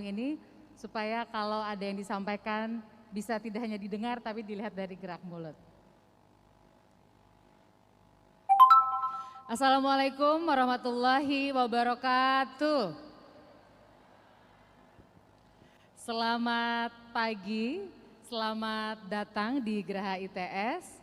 ini supaya kalau ada yang disampaikan bisa tidak hanya didengar tapi dilihat dari gerak mulut. Assalamualaikum warahmatullahi wabarakatuh. Selamat pagi, selamat datang di Geraha ITS.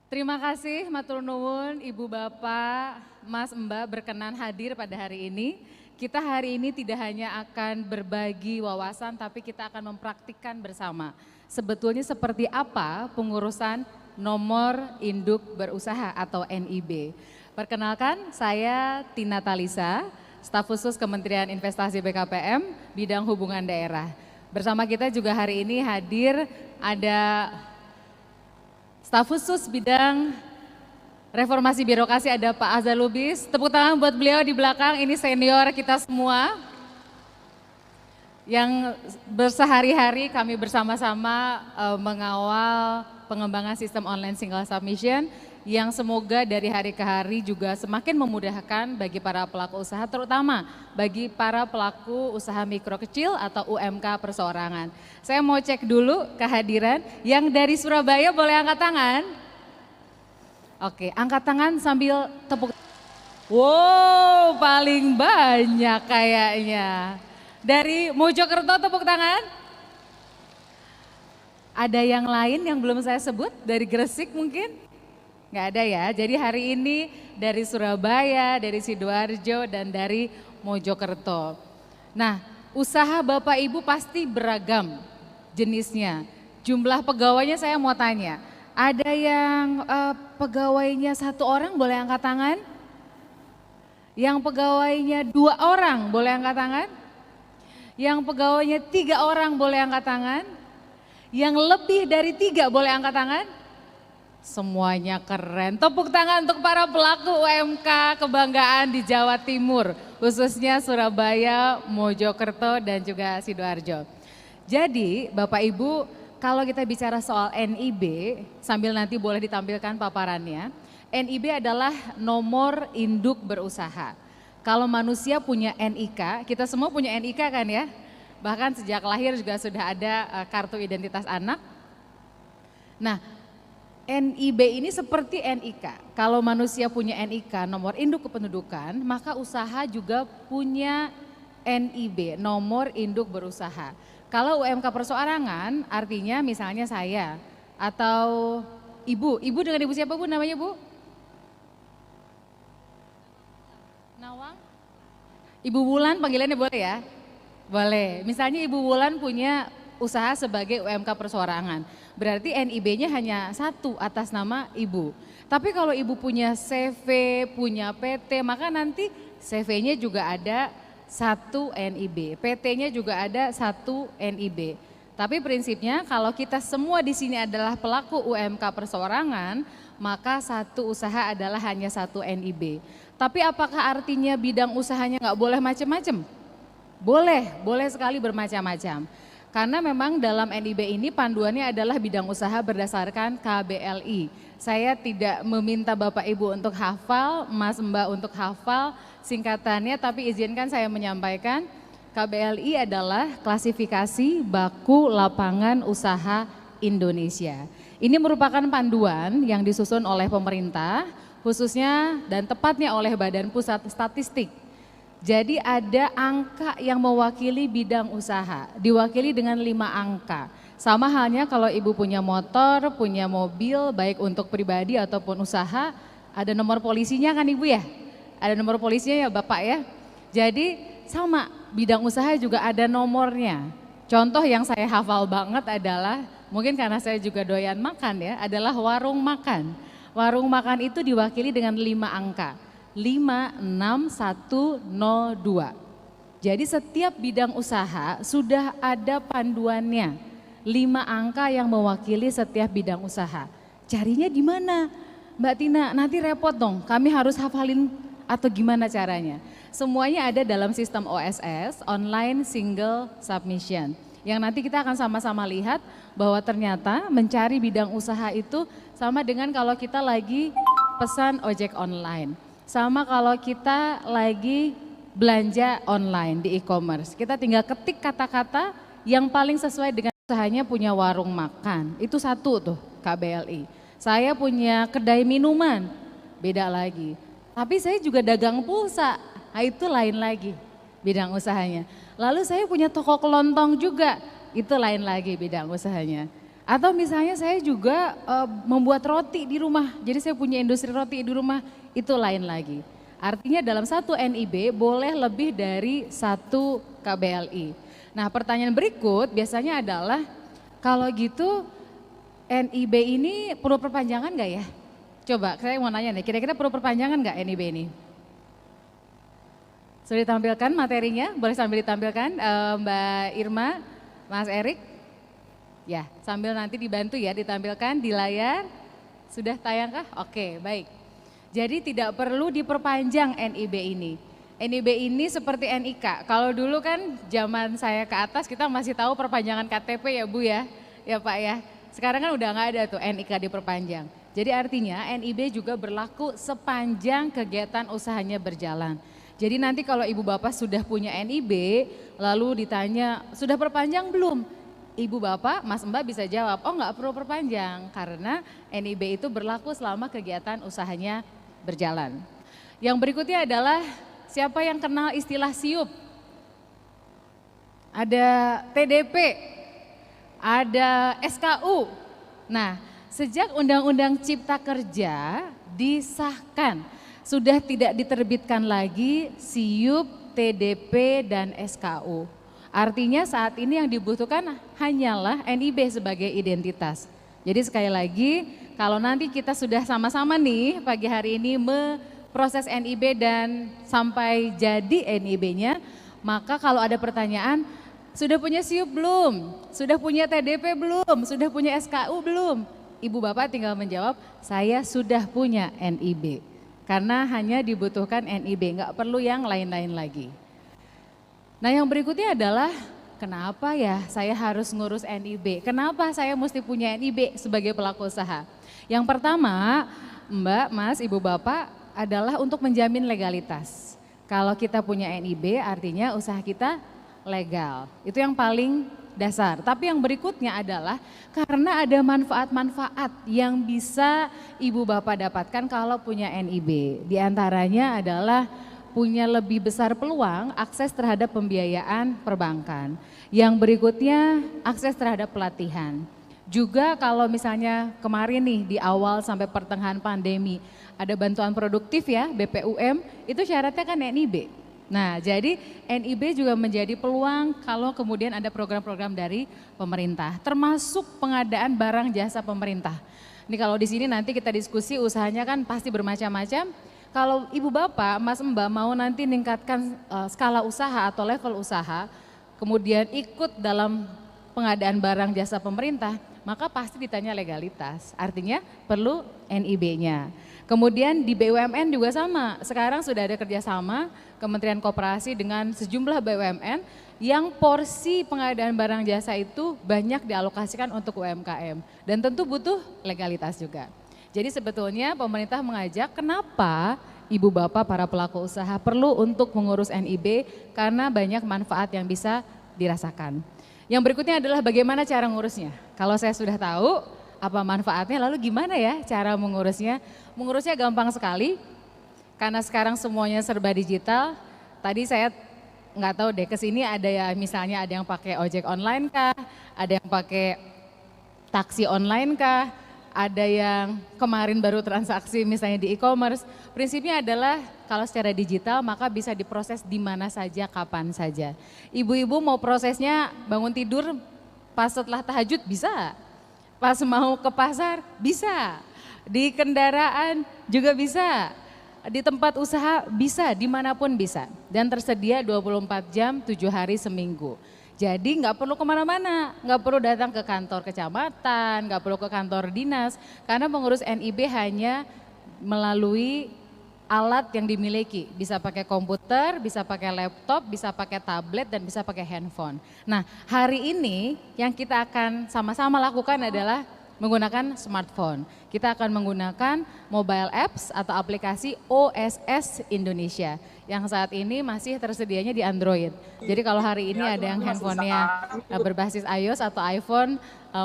Terima kasih matur nuwun Ibu Bapak, Mas Mbak berkenan hadir pada hari ini. Kita hari ini tidak hanya akan berbagi wawasan tapi kita akan mempraktikkan bersama. Sebetulnya seperti apa pengurusan nomor induk berusaha atau NIB. Perkenalkan saya Tina Talisa, staf khusus Kementerian Investasi BKPM bidang hubungan daerah. Bersama kita juga hari ini hadir ada staf khusus bidang reformasi birokrasi ada Pak Azhar Lubis. Tepuk tangan buat beliau di belakang, ini senior kita semua yang bersehari-hari kami bersama-sama mengawal pengembangan sistem online single submission yang semoga dari hari ke hari juga semakin memudahkan bagi para pelaku usaha, terutama bagi para pelaku usaha mikro kecil atau UMK perseorangan. Saya mau cek dulu kehadiran yang dari Surabaya, boleh angkat tangan? Oke, angkat tangan sambil tepuk. Wow, paling banyak kayaknya. Dari Mojokerto tepuk tangan. Ada yang lain yang belum saya sebut, dari Gresik mungkin? Nggak ada ya, jadi hari ini dari Surabaya, dari Sidoarjo, dan dari Mojokerto. Nah, usaha Bapak Ibu pasti beragam jenisnya. Jumlah pegawainya saya mau tanya, ada yang pegawainya 1 orang boleh angkat tangan? Yang pegawainya 2 orang boleh angkat tangan? Yang pegawainya 3 orang boleh angkat tangan? Yang lebih dari 3 boleh angkat tangan? Semuanya keren. Tepuk tangan untuk para pelaku UMK kebanggaan di Jawa Timur, khususnya Surabaya, Mojokerto, dan juga Sidoarjo. Jadi Bapak Ibu, kalau kita bicara soal NIB, sambil nanti boleh ditampilkan paparannya, NIB adalah nomor induk berusaha. Kalau manusia punya NIK, kita semua punya NIK kan ya? Bahkan sejak lahir juga sudah ada kartu identitas anak. Nah, NIB ini seperti NIK. Kalau manusia punya NIK, nomor induk kependudukan, maka usaha juga punya NIB, nomor induk berusaha. Kalau UMK perseorangan, artinya misalnya saya atau Ibu. Ibu dengan Ibu siapa Bu namanya Bu? Nawang? Ibu Wulan panggilannya boleh ya? Boleh. Misalnya Ibu Wulan punya usaha sebagai UMK perseorangan. Berarti NIB-nya hanya 1 atas nama Ibu. Tapi kalau Ibu punya CV, punya PT, maka nanti CV-nya juga ada 1 NIB, PT-nya juga ada 1 NIB. Tapi prinsipnya kalau kita semua di sini adalah pelaku UMK perseorangan, maka 1 usaha adalah hanya 1 NIB. Tapi apakah artinya bidang usahanya nggak boleh macam-macam? Boleh, boleh sekali bermacam-macam. Karena memang dalam NIB ini panduannya adalah bidang usaha berdasarkan KBLI. Saya tidak meminta Bapak Ibu untuk hafal, Mas Mbak untuk hafal singkatannya, tapi izinkan saya menyampaikan KBLI adalah klasifikasi baku lapangan usaha Indonesia. Ini merupakan panduan yang disusun oleh pemerintah, khususnya dan tepatnya oleh Badan Pusat Statistik. Jadi ada angka yang mewakili bidang usaha, diwakili dengan 5 angka. Sama halnya kalau Ibu punya motor, punya mobil, baik untuk pribadi ataupun usaha, ada nomor polisinya kan Ibu ya? Ada nomor polisinya ya Bapak ya? Jadi sama, bidang usaha juga ada nomornya. Contoh yang saya hafal banget adalah, mungkin karena saya juga doyan makan ya, adalah warung makan. Warung makan itu diwakili dengan 5 angka. 56102. Jadi setiap bidang usaha sudah ada panduannya. 5 angka yang mewakili setiap bidang usaha. Carinya di mana? Mbak Tina, nanti repot dong. Kami harus hafalin atau gimana caranya? Semuanya ada dalam sistem OSS, Online Single Submission. Yang nanti kita akan sama-sama lihat bahwa ternyata mencari bidang usaha itu sama dengan kalau kita lagi pesan ojek online. Sama kalau kita lagi belanja online di e-commerce. Kita tinggal ketik kata-kata yang paling sesuai dengan usahanya, punya warung makan. Itu satu tuh KBLI. Saya punya kedai minuman, beda lagi. Tapi saya juga dagang pulsa, nah itu lain lagi bidang usahanya. Lalu saya punya toko kelontong juga, itu lain lagi bidang usahanya. Atau misalnya saya juga membuat roti di rumah, jadi saya punya industri roti di rumah, itu lain lagi. Artinya dalam satu NIB boleh lebih dari satu KBLI. Nah pertanyaan berikut biasanya adalah, kalau gitu NIB ini perlu perpanjangan nggak ya? Coba saya mau nanya nih, kira-kira perlu perpanjangan nggak NIB ini? Sudah ditampilkan materinya, boleh sambil ditampilkan Mbak Irma, Mas Erik? Ya, sambil nanti dibantu ya ditampilkan di layar. Sudah tayangkah? Oke, baik. Jadi tidak perlu diperpanjang NIB ini. NIB ini seperti NIK. Kalau dulu kan zaman saya ke atas kita masih tahu perpanjangan KTP ya Bu ya. Ya Pak ya. Sekarang kan udah nggak ada tuh NIK diperpanjang. Jadi artinya NIB juga berlaku sepanjang kegiatan usahanya berjalan. Jadi nanti kalau Ibu Bapak sudah punya NIB, lalu ditanya sudah perpanjang belum? Ibu Bapak, Mas Mbak bisa jawab, oh nggak perlu perpanjang karena NIB itu berlaku selama kegiatan usahanya berjalan. Yang berikutnya adalah siapa yang kenal istilah SIUP? Ada TDP, ada SKU. Nah, sejak Undang-Undang Cipta Kerja disahkan, sudah tidak diterbitkan lagi SIUP, TDP, dan SKU. Artinya saat ini yang dibutuhkan hanyalah NIB sebagai identitas. Jadi sekali lagi, kalau nanti kita sudah sama-sama nih pagi hari ini memproses NIB dan sampai jadi NIB-nya, maka kalau ada pertanyaan, sudah punya SIUP belum? Sudah punya TDP belum? Sudah punya SKU belum? Ibu Bapak tinggal menjawab, saya sudah punya NIB. Karena hanya dibutuhkan NIB, nggak perlu yang lain-lain lagi. Nah yang berikutnya adalah kenapa ya saya harus ngurus NIB? Kenapa saya mesti punya NIB sebagai pelaku usaha? Yang pertama Mbak, Mas, Ibu Bapak adalah untuk menjamin legalitas. Kalau kita punya NIB artinya usaha kita legal. Itu yang paling dasar. Tapi yang berikutnya adalah karena ada manfaat-manfaat yang bisa Ibu Bapak dapatkan kalau punya NIB. Di antaranya adalah punya lebih besar peluang akses terhadap pembiayaan perbankan. Yang berikutnya akses terhadap pelatihan. Juga kalau misalnya kemarin nih di awal sampai pertengahan pandemi ada bantuan produktif ya BPUM, itu syaratnya kan NIB. Nah jadi NIB juga menjadi peluang kalau kemudian ada program-program dari pemerintah, termasuk pengadaan barang jasa pemerintah. Ini kalau di sini nanti kita diskusi usahanya kan pasti bermacam-macam. Kalau Ibu Bapak, Mas Mbak mau nanti meningkatkan skala usaha atau level usaha, kemudian ikut dalam pengadaan barang jasa pemerintah, maka pasti ditanya legalitas, artinya perlu NIB-nya. Kemudian di BUMN juga sama, sekarang sudah ada kerjasama Kementerian Koperasi dengan sejumlah BUMN yang porsi pengadaan barang jasa itu banyak dialokasikan untuk UMKM dan tentu butuh legalitas juga. Jadi sebetulnya pemerintah mengajak kenapa Ibu Bapak para pelaku usaha perlu untuk mengurus NIB karena banyak manfaat yang bisa dirasakan. Yang berikutnya adalah bagaimana cara mengurusnya. Kalau saya sudah tahu apa manfaatnya, lalu gimana ya cara mengurusnya? Mengurusnya gampang sekali karena sekarang semuanya serba digital. Tadi saya nggak tahu deh kesini ada ya misalnya ada yang pakai ojek online kah, ada yang pakai taksi online kah, ada yang kemarin baru transaksi misalnya di e-commerce. Prinsipnya adalah kalau secara digital maka bisa diproses di mana saja, kapan saja. Ibu-ibu mau prosesnya bangun tidur pas setelah tahajud bisa, pas mau ke pasar bisa, di kendaraan juga bisa, di tempat usaha bisa, dimanapun bisa. Dan tersedia 24 jam 7 hari seminggu. Jadi nggak perlu kemana-mana, nggak perlu datang ke kantor kecamatan, nggak perlu ke kantor dinas, karena mengurus NIB hanya melalui alat yang dimiliki. Bisa pakai komputer, bisa pakai laptop, bisa pakai tablet, dan bisa pakai handphone. Nah hari ini yang kita akan sama-sama lakukan adalah menggunakan smartphone. Kita akan menggunakan mobile apps atau aplikasi OSS Indonesia yang saat ini masih tersedianya di Android. Jadi kalau hari ini ada yang handphonenya berbasis iOS atau iPhone,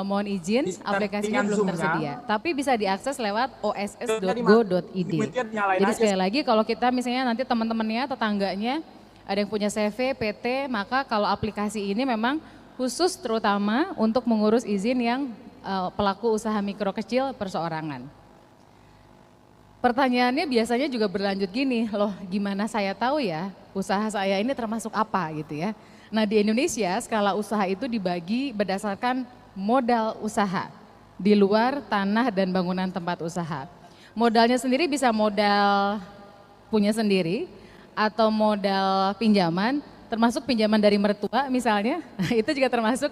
mohon izin aplikasinya belum tersedia. Tapi bisa diakses lewat oss.go.id. Jadi sekali lagi kalau kita misalnya nanti teman-temannya, tetangganya ada yang punya CV, PT, maka kalau aplikasi ini memang khusus terutama untuk mengurus izin yang pelaku usaha mikro kecil perseorangan. Pertanyaannya biasanya juga berlanjut gini, loh gimana saya tahu ya usaha saya ini termasuk apa gitu ya. Nah di Indonesia skala usaha itu dibagi berdasarkan modal usaha di luar tanah dan bangunan tempat usaha. Modalnya sendiri bisa modal punya sendiri atau modal pinjaman, termasuk pinjaman dari mertua misalnya, itu juga termasuk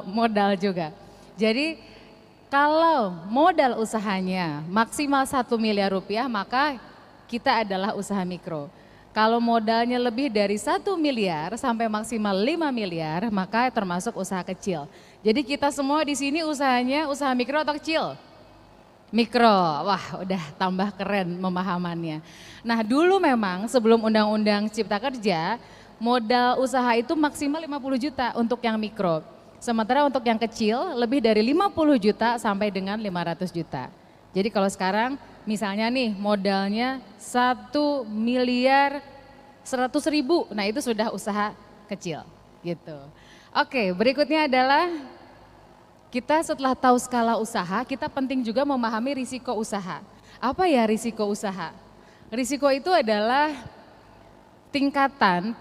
modal juga. Jadi kalau modal usahanya maksimal 1 miliar rupiah maka kita adalah usaha mikro. Kalau modalnya lebih dari 1 miliar sampai maksimal 5 miliar maka termasuk usaha kecil. Jadi kita semua di sini usahanya usaha mikro atau kecil? Mikro, wah udah tambah keren pemahamannya. Nah dulu memang sebelum Undang-Undang Cipta Kerja modal usaha itu maksimal 50 juta untuk yang mikro. Sementara untuk yang kecil lebih dari 50 juta sampai dengan 500 juta. Jadi kalau sekarang misalnya nih modalnya 1 miliar 100 ribu, nah itu sudah usaha kecil gitu. Oke, berikutnya adalah kita setelah tahu skala usaha, kita penting juga memahami risiko usaha. Apa ya risiko usaha? Risiko itu adalah tingkatan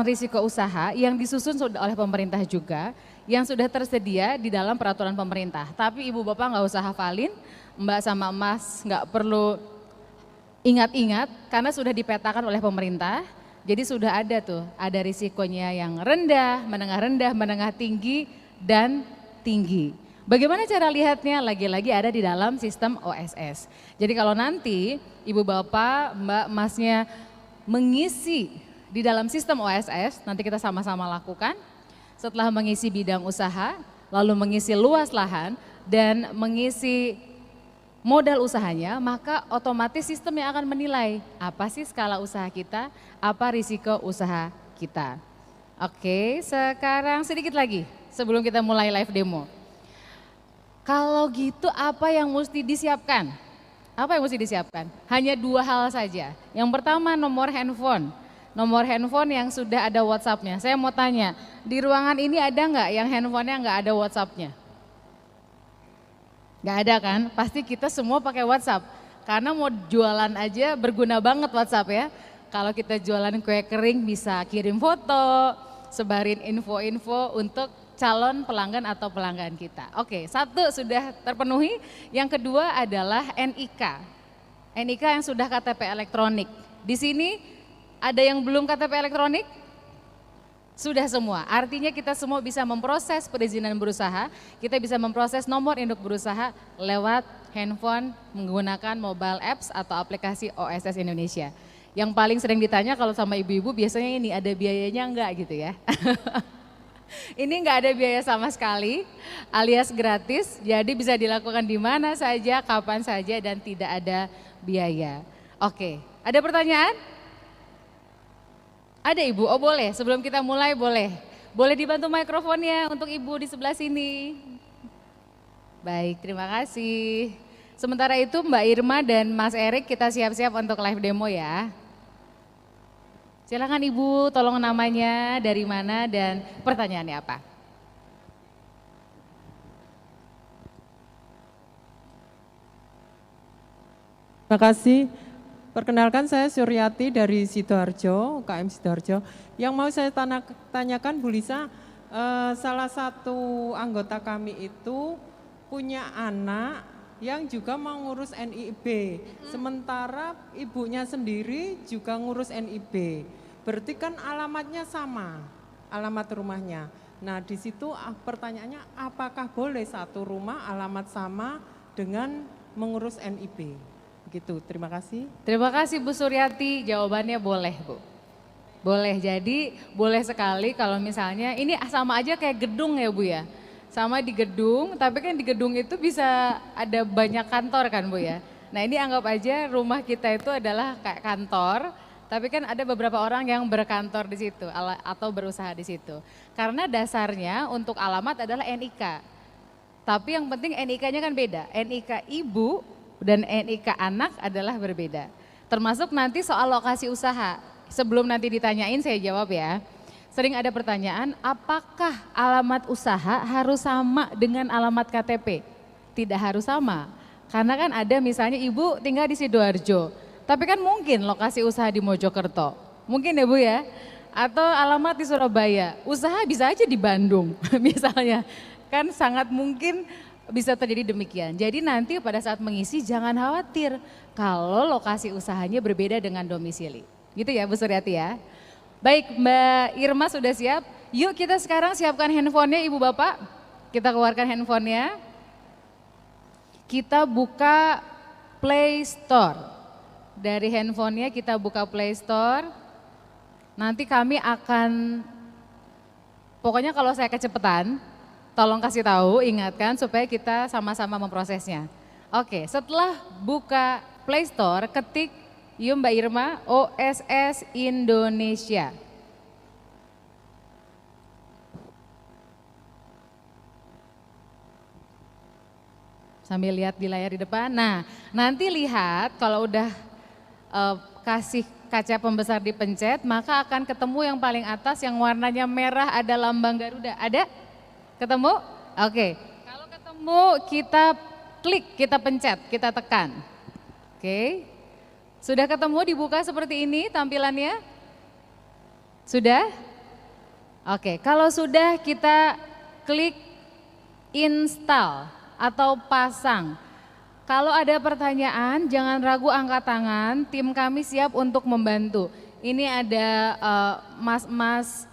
risiko usaha yang disusun oleh pemerintah juga, yang sudah tersedia di dalam peraturan pemerintah. Tapi ibu bapak nggak usah hafalin, mbak sama mas nggak perlu ingat-ingat karena sudah dipetakan oleh pemerintah. Jadi sudah ada tuh, ada risikonya yang rendah, menengah tinggi, dan tinggi. Bagaimana cara lihatnya? Lagi-lagi ada di dalam sistem OSS. Jadi kalau nanti ibu bapak, mbak, masnya mengisi di dalam sistem OSS, nanti kita sama-sama lakukan. Setelah mengisi bidang usaha, lalu mengisi luas lahan, dan mengisi modal usahanya, maka otomatis sistem yang akan menilai apa sih skala usaha kita, apa risiko usaha kita. Oke, sekarang sedikit lagi sebelum kita mulai live demo. Kalau gitu apa yang mesti disiapkan? Apa yang mesti disiapkan? Hanya 2 hal saja. Yang pertama nomor handphone. Nomor handphone yang sudah ada WhatsApp-nya. Saya mau tanya, di ruangan ini ada nggak yang handphonenya nggak ada WhatsApp-nya? Nggak ada kan? Pasti kita semua pakai WhatsApp. Karena mau jualan aja berguna banget WhatsApp ya. Kalau kita jualan kue kering bisa kirim foto, sebarin info-info untuk calon pelanggan atau pelanggan kita. Oke, 1 sudah terpenuhi. Yang kedua adalah NIK. NIK yang sudah KTP elektronik. Di sini ada yang belum KTP elektronik? Sudah semua, artinya kita semua bisa memproses perizinan berusaha, kita bisa memproses nomor induk berusaha lewat handphone menggunakan mobile apps atau aplikasi OSS Indonesia. Yang paling sering ditanya kalau sama ibu-ibu biasanya ini ada biayanya enggak gitu ya. Ini enggak ada biaya sama sekali alias gratis, jadi bisa dilakukan di mana saja, kapan saja dan tidak ada biaya. Oke, ada pertanyaan? Ada ibu? Oh boleh, sebelum kita mulai boleh. Boleh dibantu mikrofonnya untuk ibu di sebelah sini. Baik, terima kasih. Sementara itu Mbak Irma dan Mas Erik kita siap-siap untuk live demo ya. Silakan ibu, tolong namanya, dari mana dan pertanyaannya apa. Terima kasih. Perkenalkan saya Suryati dari Sidoarjo, UKM Sidoarjo. Yang mau saya tanyakan Bu Lisa, salah satu anggota kami itu punya anak yang juga mau ngurus NIB. Sementara ibunya sendiri juga ngurus NIB. Berarti kan alamatnya sama, alamat rumahnya. Nah di situ pertanyaannya apakah boleh satu rumah alamat sama dengan mengurus NIB? Gitu, terima kasih. Terima kasih Bu Suryati, jawabannya boleh Bu. Boleh, jadi boleh sekali kalau misalnya ini sama aja kayak gedung ya Bu ya. sama di gedung, tapi kan di gedung itu bisa ada banyak kantor kan Bu ya. Nah ini anggap aja rumah kita itu adalah kayak kantor, tapi kan ada beberapa orang yang berkantor di situ atau berusaha di situ. Karena dasarnya untuk alamat adalah NIK. Tapi yang penting NIK-nya kan beda. NIK ibu dan NIK anak adalah berbeda. Termasuk nanti soal lokasi usaha. Sebelum nanti ditanyain saya jawab ya. Sering ada pertanyaan, apakah alamat usaha harus sama dengan alamat KTP? Tidak harus sama. Karena kan ada misalnya ibu tinggal di Sidoarjo, tapi kan mungkin lokasi usaha di Mojokerto. Mungkin ya Bu ya. Atau alamat di Surabaya, usaha bisa aja di Bandung misalnya. Kan sangat mungkin bisa terjadi demikian. Jadi nanti pada saat mengisi jangan khawatir kalau lokasi usahanya berbeda dengan domisili. Gitu ya Bu Suryati ya. Baik Mbak Irma sudah siap. Yuk kita sekarang siapkan handphonenya Ibu Bapak. Kita keluarkan handphonenya. Kita buka Play Store. Dari handphonenya kita buka Play Store. Nanti kami akan, pokoknya kalau saya kecepatan, tolong kasih tahu, ingatkan supaya kita sama-sama memprosesnya. Oke, setelah buka Play Store, ketik yuk Mbak Irma, OSS Indonesia. Sambil lihat di layar di depan. Nah, nanti lihat kalau udah kasih kaca pembesar dipencet, maka akan ketemu yang paling atas yang warnanya merah ada lambang Garuda. Ada? Ketemu? Oke. Kalau ketemu kita klik, kita pencet, kita tekan. Oke. Sudah ketemu dibuka seperti ini tampilannya? Sudah? Oke, kalau sudah kita klik install atau pasang. Kalau ada pertanyaan jangan ragu angkat tangan, tim kami siap untuk membantu. Ini ada mas-mas,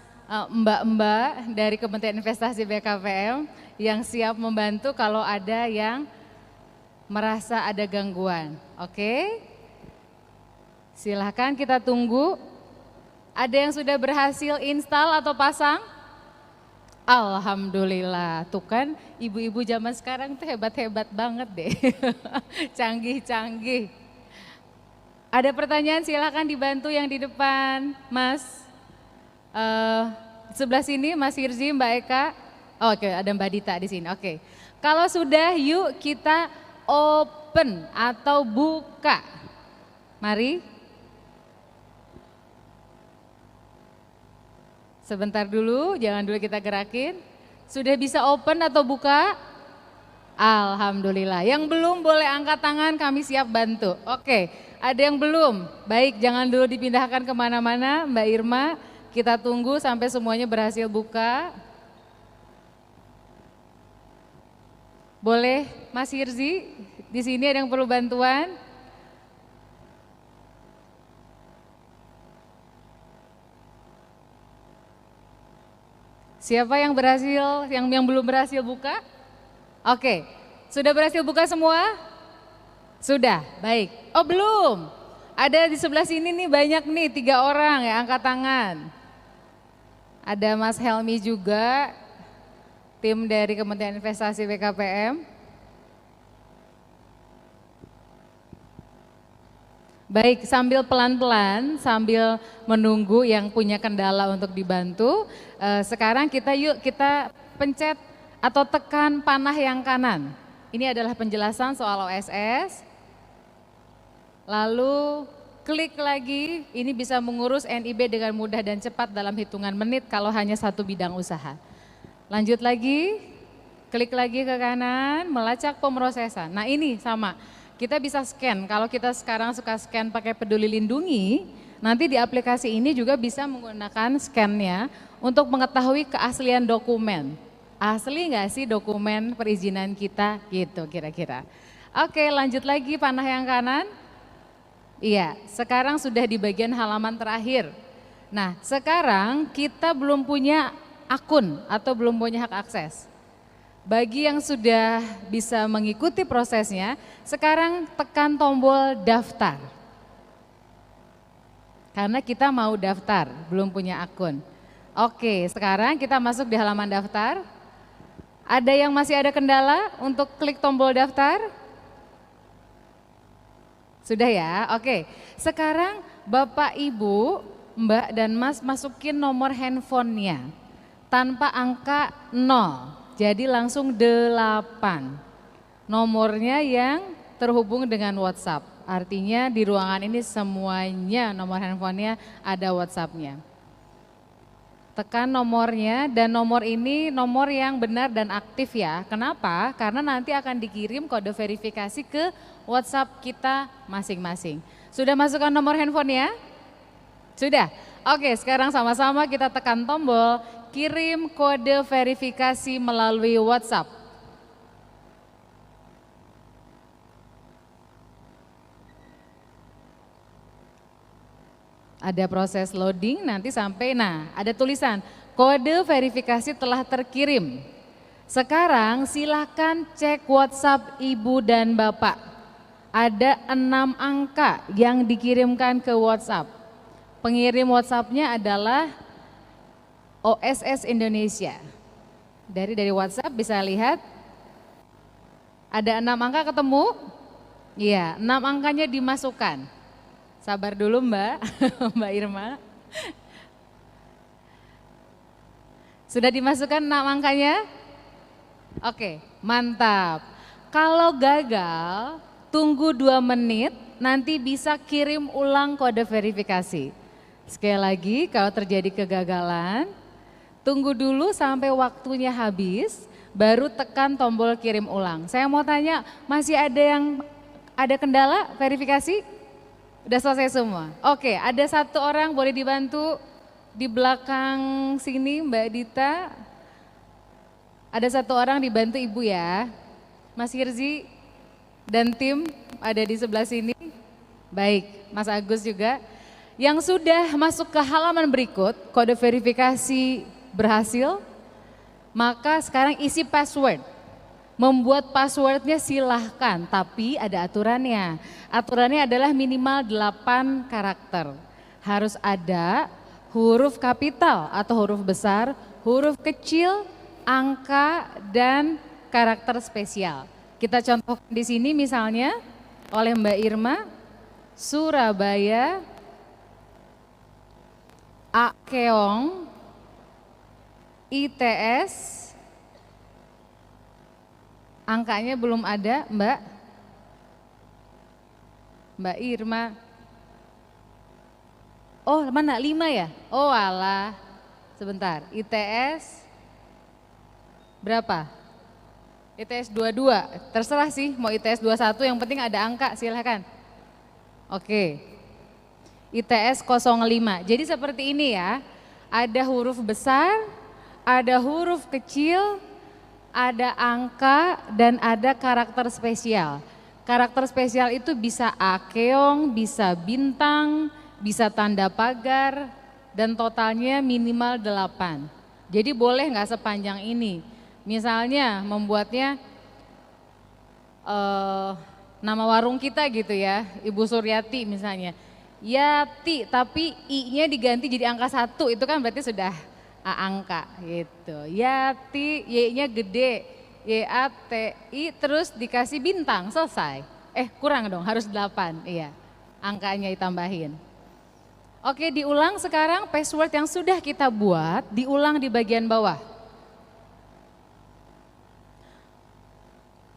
mbak-mbak dari Kementerian Investasi BKPM yang siap membantu kalau ada yang merasa ada gangguan. Oke? Silahkan kita tunggu. Ada yang sudah berhasil install atau pasang? Alhamdulillah, tuh kan ibu-ibu zaman sekarang tuh hebat-hebat banget deh. Canggih-canggih. Ada pertanyaan silahkan dibantu yang di depan, Mas. Sebelah sini Mas Hirzi, Mbak Eka. Oh, oke, ada Mbak Dita di sini. Oke. Kalau sudah yuk kita open atau buka. Mari. Sebentar dulu, jangan dulu kita gerakin. Sudah bisa open atau buka? Alhamdulillah. Yang belum boleh angkat tangan, kami siap bantu. Oke, ada yang belum? Baik, jangan dulu dipindahkan kemana-mana, Mbak Irma. Kita tunggu sampai semuanya berhasil buka. Boleh, Mas Hirzi, di sini ada yang perlu bantuan? Siapa yang berhasil, yang belum berhasil buka? Oke, sudah berhasil buka semua? Sudah, baik. Oh belum, ada di sebelah sini nih banyak nih, 3 orang ya angkat tangan. Ada Mas Helmi juga, tim dari Kementerian Investasi BKPM. Baik, sambil pelan-pelan, sambil menunggu yang punya kendala untuk dibantu, sekarang kita pencet atau tekan panah yang kanan. Ini adalah penjelasan soal OSS. Lalu klik lagi, ini bisa mengurus NIB dengan mudah dan cepat dalam hitungan menit kalau hanya satu bidang usaha. Lanjut lagi, klik lagi ke kanan, melacak pemrosesan. Nah ini sama. Kita bisa scan, kalau kita sekarang suka scan pakai Peduli Lindungi, nanti di aplikasi ini juga bisa menggunakan scan-nya untuk mengetahui keaslian dokumen. Asli nggak sih dokumen perizinan kita gitu kira-kira. Oke lanjut lagi panah yang kanan. Iya, sekarang sudah di bagian halaman terakhir. Nah sekarang kita belum punya akun atau belum punya hak akses. Bagi yang sudah bisa mengikuti prosesnya, sekarang tekan tombol daftar. Karena kita mau daftar, belum punya akun. Oke, sekarang kita masuk di halaman daftar. Ada yang masih ada kendala untuk klik tombol daftar? Sudah ya? Oke. Sekarang Bapak, Ibu, Mbak, dan Mas masukin nomor handphonenya tanpa angka 0. Jadi langsung 8. Nomornya yang terhubung dengan WhatsApp. Artinya di ruangan ini semuanya nomor handphonenya ada WhatsApp-nya. Tekan nomornya dan nomor ini nomor yang benar dan aktif ya. Kenapa? Karena nanti akan dikirim kode verifikasi ke WhatsApp kita masing-masing. Sudah masukkan nomor handphonenya? Sudah? Oke, sekarang sama-sama kita tekan tombol kirim kode verifikasi melalui WhatsApp. Ada proses loading nanti sampai, nah ada tulisan kode verifikasi telah terkirim. Sekarang silakan cek WhatsApp Ibu dan Bapak. Ada 6 angka yang dikirimkan ke WhatsApp. Pengirim WhatsApp-nya adalah OSS Indonesia. Dari WhatsApp bisa lihat ada 6 angka ketemu? Iya, 6 angkanya dimasukkan. Sabar dulu Mbak, Mbak Irma. Sudah dimasukkan 6 angkanya? Oke, mantap. Kalau gagal, tunggu 2 menit, nanti bisa kirim ulang kode verifikasi. Sekali lagi, kalau terjadi kegagalan, tunggu dulu sampai waktunya habis, baru tekan tombol kirim ulang. Saya mau tanya, masih ada kendala verifikasi? Udah selesai semua? Oke, ada 1 orang boleh dibantu di belakang sini Mbak Dita. Ada 1 orang dibantu Ibu ya. Mas Hirzi dan tim ada di sebelah sini. Baik, Mas Agus juga. Yang sudah masuk ke halaman berikut, kode verifikasi berhasil, maka sekarang isi password. Membuat passwordnya silahkan, tapi ada aturannya. Aturannya adalah minimal 8 karakter. Harus ada huruf kapital atau huruf besar, huruf kecil, angka, dan karakter spesial. Kita contohkan di sini misalnya oleh Mbak Irma, Surabaya, Akeong, ITS, angkanya belum ada Mbak Irma. Oh mana 5 ya? Oh alah, sebentar. ITS berapa? ITS 22, terserah sih mau ITS 21 yang penting ada angka silahkan. Oke, ITS 05, jadi seperti ini ya, ada huruf besar, ada huruf kecil, ada angka dan ada karakter spesial. Karakter spesial itu bisa akeong, bisa bintang, bisa tanda pagar, dan totalnya minimal 8. Jadi boleh nggak sepanjang ini. Misalnya membuatnya nama warung kita gitu ya, Ibu Suryati misalnya. Yati tapi I-nya diganti jadi angka 1, itu kan berarti sudah angka gitu. Yati, Y-nya gede, YATI terus dikasih bintang, selesai. Kurang dong, harus 8, iya. Angkanya ditambahin. Oke, diulang sekarang password yang sudah kita buat, diulang di bagian bawah.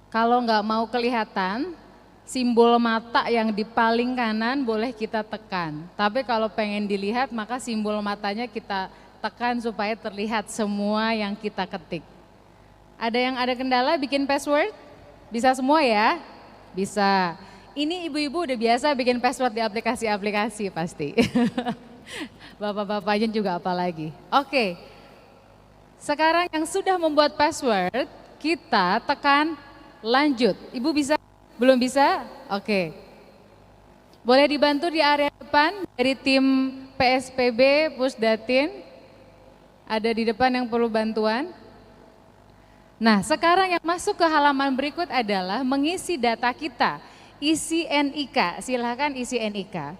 Kalau nggak mau kelihatan, simbol mata yang di paling kanan boleh kita tekan. Tapi kalau pengen dilihat, maka simbol matanya kita tekan supaya terlihat semua yang kita ketik. Ada yang ada kendala bikin password? Bisa semua ya? Bisa. Ini ibu-ibu udah biasa bikin password di aplikasi-aplikasi pasti. Bapak-bapaknya juga apalagi. Oke, sekarang yang sudah membuat password, kita tekan lanjut. Ibu bisa? Belum bisa? Oke. Boleh dibantu di area depan dari tim PSPB, Pusdatin? Ada di depan yang perlu bantuan? Nah, sekarang yang masuk ke halaman berikut adalah mengisi data kita. Isi NIK, silahkan isi NIK.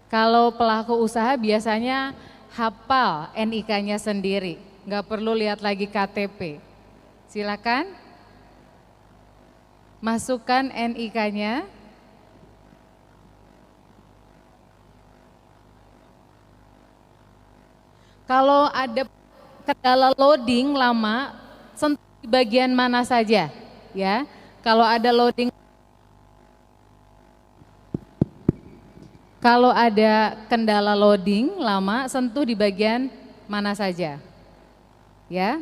Kalau pelaku usaha biasanya hafal NIK-nya sendiri, nggak perlu lihat lagi KTP. Silakan masukkan NIK-nya. Kalau ada kendala loading lama, sentuh di bagian mana saja, ya. Kalau ada kendala loading lama, sentuh di bagian mana saja, ya.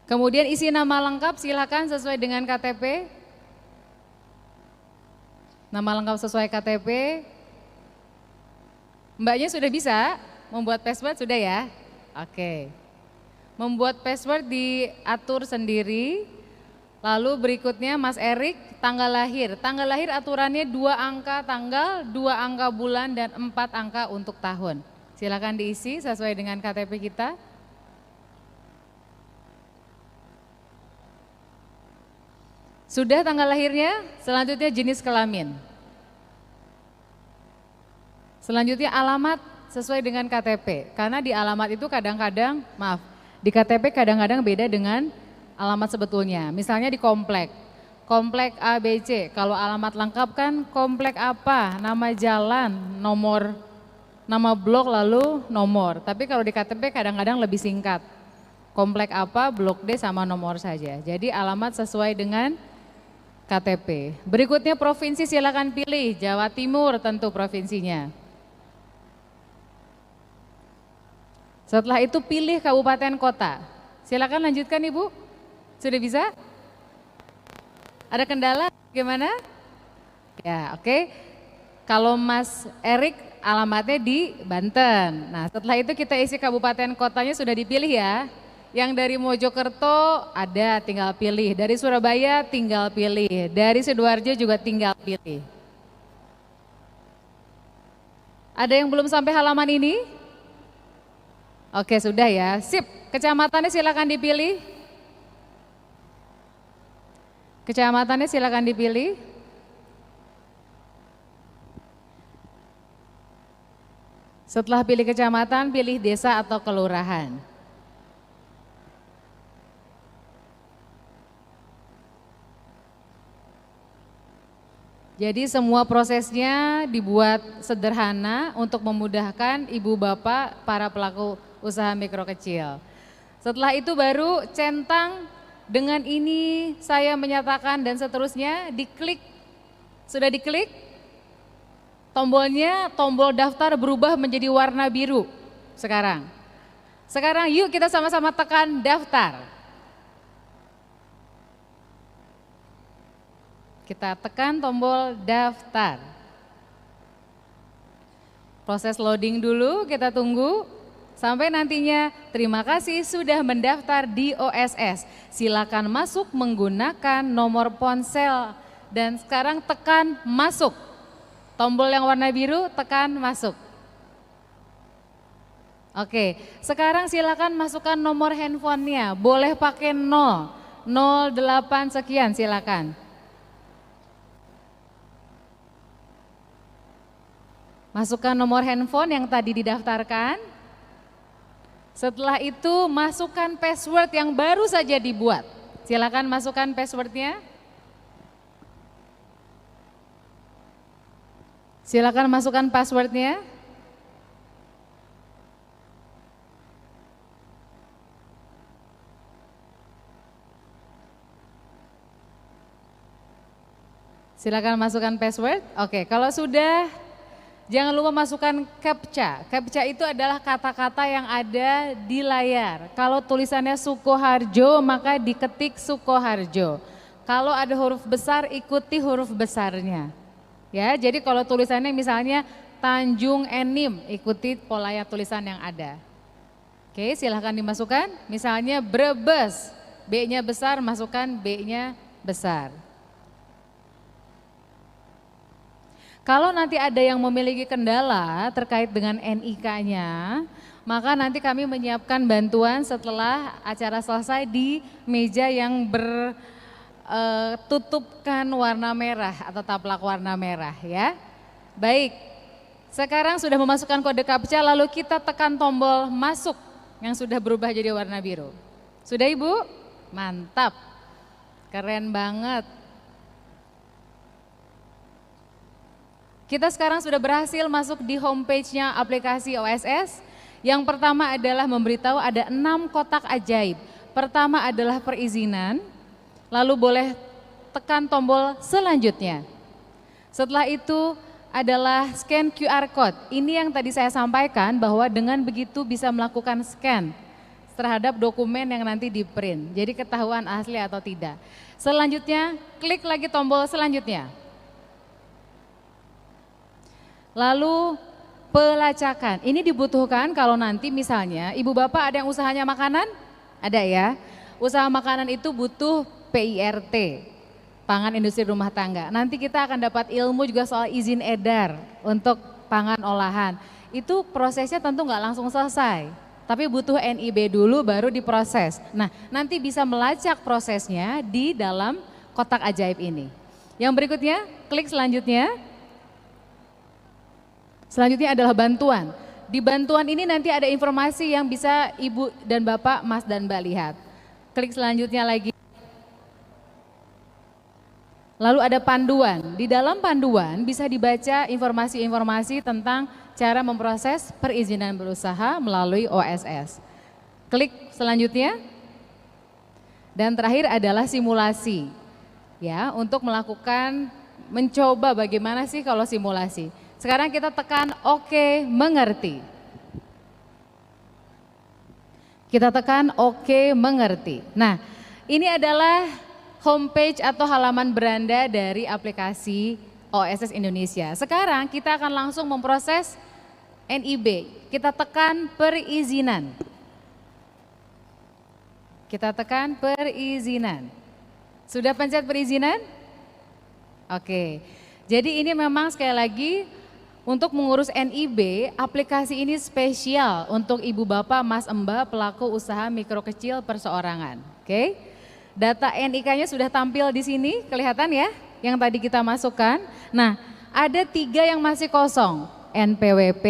Kemudian isi nama lengkap, silakan sesuai dengan KTP. Nama lengkap sesuai KTP. Mbaknya sudah bisa membuat password, sudah ya? Oke. Membuat password diatur sendiri. Lalu berikutnya Mas Erik, tanggal lahir. Tanggal lahir aturannya 2 angka tanggal, 2 angka bulan, dan 4 angka untuk tahun. Silakan diisi sesuai dengan KTP kita. Sudah tanggal lahirnya, selanjutnya jenis kelamin. Selanjutnya alamat sesuai dengan KTP, karena di alamat itu kadang-kadang, di KTP kadang-kadang beda dengan alamat sebetulnya. Misalnya di komplek ABC, kalau alamat lengkap kan komplek apa, nama jalan, nomor, nama blok lalu nomor. Tapi kalau di KTP kadang-kadang lebih singkat, komplek apa, blok D sama nomor saja. Jadi alamat sesuai dengan KTP. Berikutnya provinsi, silakan pilih, Jawa Timur tentu provinsinya. Setelah itu pilih kabupaten kota. Silakan lanjutkan Ibu. Sudah bisa? Ada kendala gimana? Ya, oke. Kalau Mas Erik alamatnya di Banten. Nah, setelah itu kita isi kabupaten kotanya sudah dipilih ya. Yang dari Mojokerto ada, tinggal pilih. Dari Surabaya tinggal pilih. Dari Sidoarjo juga tinggal pilih. Ada yang belum sampai halaman ini? Oke, sudah ya. Sip. Kecamatannya silakan dipilih. Kecamatannya silakan dipilih. Setelah pilih kecamatan, pilih desa atau kelurahan. Jadi semua prosesnya dibuat sederhana untuk memudahkan ibu bapak para pelaku usaha mikro kecil. Setelah itu baru centang dengan ini saya menyatakan dan seterusnya, diklik. Sudah diklik? Tombolnya, tombol daftar berubah menjadi warna biru sekarang. Sekarang yuk kita sama-sama tekan daftar. Kita tekan tombol daftar. Proses loading dulu, kita tunggu. Sampai nantinya, terima kasih sudah mendaftar di OSS. Silakan masuk menggunakan nomor ponsel. Dan sekarang tekan masuk. Tombol yang warna biru, tekan masuk. Oke, sekarang silakan masukkan nomor handphonenya. Boleh pakai 0, 08 sekian silakan. Masukkan nomor handphone yang tadi didaftarkan. Setelah itu masukkan password yang baru saja dibuat. Silakan masukkan passwordnya. Silakan masukkan passwordnya. Silakan masukkan password. Oke, kalau sudah, jangan lupa masukkan CAPTCHA. CAPTCHA itu adalah kata-kata yang ada di layar. Kalau tulisannya Sukoharjo, maka diketik Sukoharjo. Kalau ada huruf besar, ikuti huruf besarnya. Ya, jadi kalau tulisannya misalnya Tanjung Enim, ikuti pola tulisan yang ada. Oke, silahkan dimasukkan. Misalnya Brebes, B-nya besar, masukkan B-nya besar. Kalau nanti ada yang memiliki kendala terkait dengan NIK-nya, maka nanti kami menyiapkan bantuan setelah acara selesai di meja yang bertutupkan warna merah atau taplak warna merah ya. Baik, sekarang sudah memasukkan kode CAPTCHA lalu kita tekan tombol masuk yang sudah berubah jadi warna biru. Sudah Ibu? Mantap. Keren banget. Kita sekarang sudah berhasil masuk di homepage-nya aplikasi OSS. Yang pertama adalah memberitahu ada 6 kotak ajaib. Pertama adalah perizinan, lalu boleh tekan tombol selanjutnya. Setelah itu adalah scan QR code. Ini yang tadi saya sampaikan bahwa dengan begitu bisa melakukan scan terhadap dokumen yang nanti di print. Jadi ketahuan asli atau tidak. Selanjutnya klik lagi tombol selanjutnya. Lalu pelacakan, ini dibutuhkan kalau nanti misalnya ibu bapak ada yang usahanya makanan, ada ya. Usaha makanan itu butuh PIRT, pangan industri rumah tangga. Nanti kita akan dapat ilmu juga soal izin edar untuk pangan olahan. Itu prosesnya tentu nggak langsung selesai, tapi butuh NIB dulu baru diproses. Nah nanti bisa melacak prosesnya di dalam kotak ajaib ini. Yang berikutnya, klik selanjutnya. Selanjutnya adalah bantuan. Di bantuan ini nanti ada informasi yang bisa Ibu dan Bapak, Mas dan Mbak lihat. Klik selanjutnya lagi. Lalu ada panduan. Di dalam panduan bisa dibaca informasi-informasi tentang cara memproses perizinan berusaha melalui OSS. Klik selanjutnya. Dan terakhir adalah simulasi. Ya, untuk mencoba bagaimana sih kalau simulasi. Sekarang kita tekan oke, mengerti. Kita tekan oke, mengerti. Nah, ini adalah homepage atau halaman beranda dari aplikasi OSS Indonesia. Sekarang kita akan langsung memproses NIB. Kita tekan perizinan. Kita tekan perizinan. Sudah pencet perizinan? Oke. Jadi ini memang sekali lagi untuk mengurus NIB, aplikasi ini spesial untuk ibu bapak, mas mbak, pelaku usaha mikro kecil perseorangan. Oke, data NIK-nya sudah tampil di sini, kelihatan ya, yang tadi kita masukkan. Nah, ada 3 yang masih kosong, NPWP,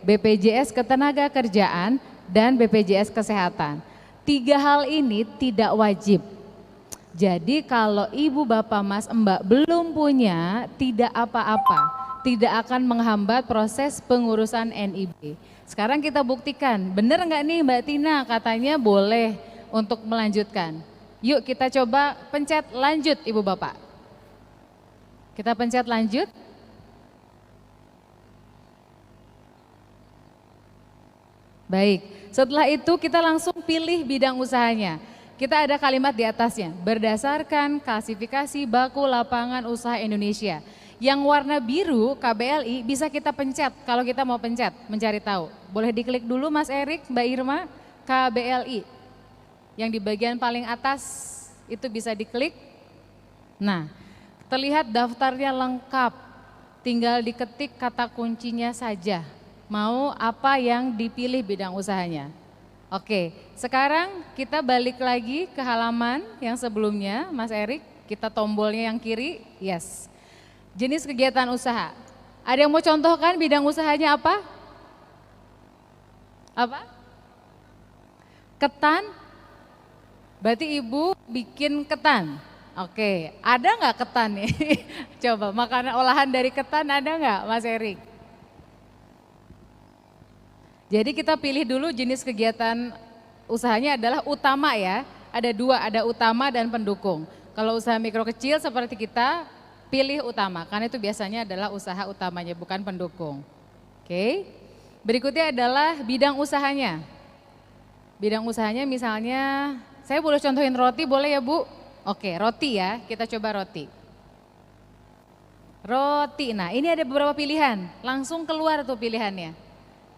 BPJS Ketenagakerjaan, dan BPJS Kesehatan. 3 hal ini tidak wajib. Jadi kalau ibu bapak, mas mbak belum punya, tidak apa-apa. Tidak akan menghambat proses pengurusan NIB. Sekarang kita buktikan, benar nggak nih Mbak Tina katanya boleh untuk melanjutkan. Yuk kita coba pencet lanjut Ibu Bapak. Kita pencet lanjut. Baik, setelah itu kita langsung pilih bidang usahanya. Kita ada kalimat di atasnya, berdasarkan klasifikasi baku lapangan usaha Indonesia. Yang warna biru KBLI bisa kita pencet kalau kita mau pencet, mencari tahu. Boleh diklik dulu Mas Erik, Mbak Irma, KBLI. Yang di bagian paling atas itu bisa diklik. Nah, terlihat daftarnya lengkap, tinggal diketik kata kuncinya saja. Mau apa yang dipilih bidang usahanya. Oke, sekarang kita balik lagi ke halaman yang sebelumnya, Mas Erik. Kita tombolnya yang kiri, yes. Jenis kegiatan usaha. Ada yang mau contohkan bidang usahanya apa? Apa? Ketan? Berarti ibu bikin ketan. Oke, ada nggak ketan nih? Coba makanan olahan dari ketan ada nggak Mas Erik? Jadi kita pilih dulu jenis kegiatan usahanya adalah utama ya. Ada 2, ada utama dan pendukung. Kalau usaha mikro kecil seperti kita, pilih utama, karena itu biasanya adalah usaha utamanya, bukan pendukung. Oke, berikutnya adalah bidang usahanya. Bidang usahanya misalnya, saya boleh contohin roti boleh ya Bu? Oke, roti ya, kita coba roti. Roti, nah ini ada beberapa pilihan, langsung keluar tuh pilihannya.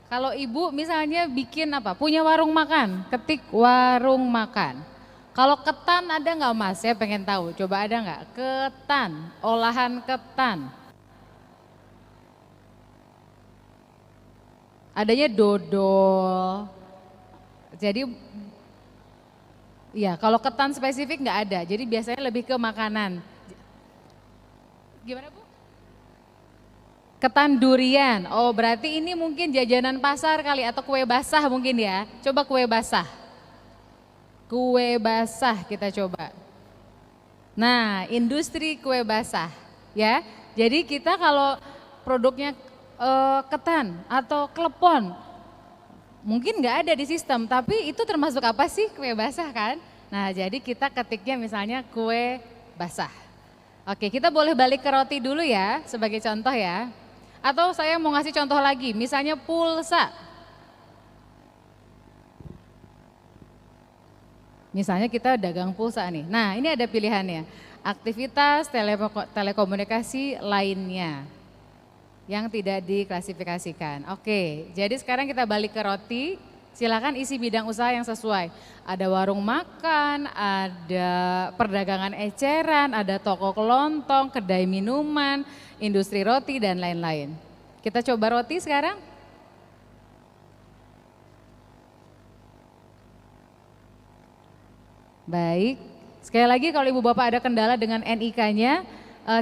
Kalau ibu misalnya bikin apa, punya warung makan, ketik warung makan. Kalau ketan ada nggak Mas? Saya pengen tahu. Coba ada nggak? Ketan, olahan ketan. Adanya dodol. Jadi, ya kalau ketan spesifik nggak ada. Jadi biasanya lebih ke makanan. Gimana Bu? Ketan durian. Oh berarti ini mungkin jajanan pasar kali atau kue basah mungkin ya. Coba kue basah. kue basah kita coba. Nah, industri kue basah ya. Jadi kita kalau produknya ketan atau klepon, mungkin nggak ada di sistem, tapi itu termasuk apa sih kue basah kan? Nah, jadi kita ketiknya misalnya kue basah. Oke, kita boleh balik ke roti dulu ya sebagai contoh ya. Atau saya mau ngasih contoh lagi, misalnya pulsa. Misalnya kita dagang pulsa nih. Nah, ini ada pilihannya. Aktivitas telekomunikasi lainnya yang tidak diklasifikasikan. Oke, jadi sekarang kita balik ke roti. Silakan isi bidang usaha yang sesuai. Ada warung makan, ada perdagangan eceran, ada toko kelontong, kedai minuman, industri roti dan lain-lain. Kita coba roti sekarang. Baik, sekali lagi kalau Ibu Bapak ada kendala dengan NIK-nya,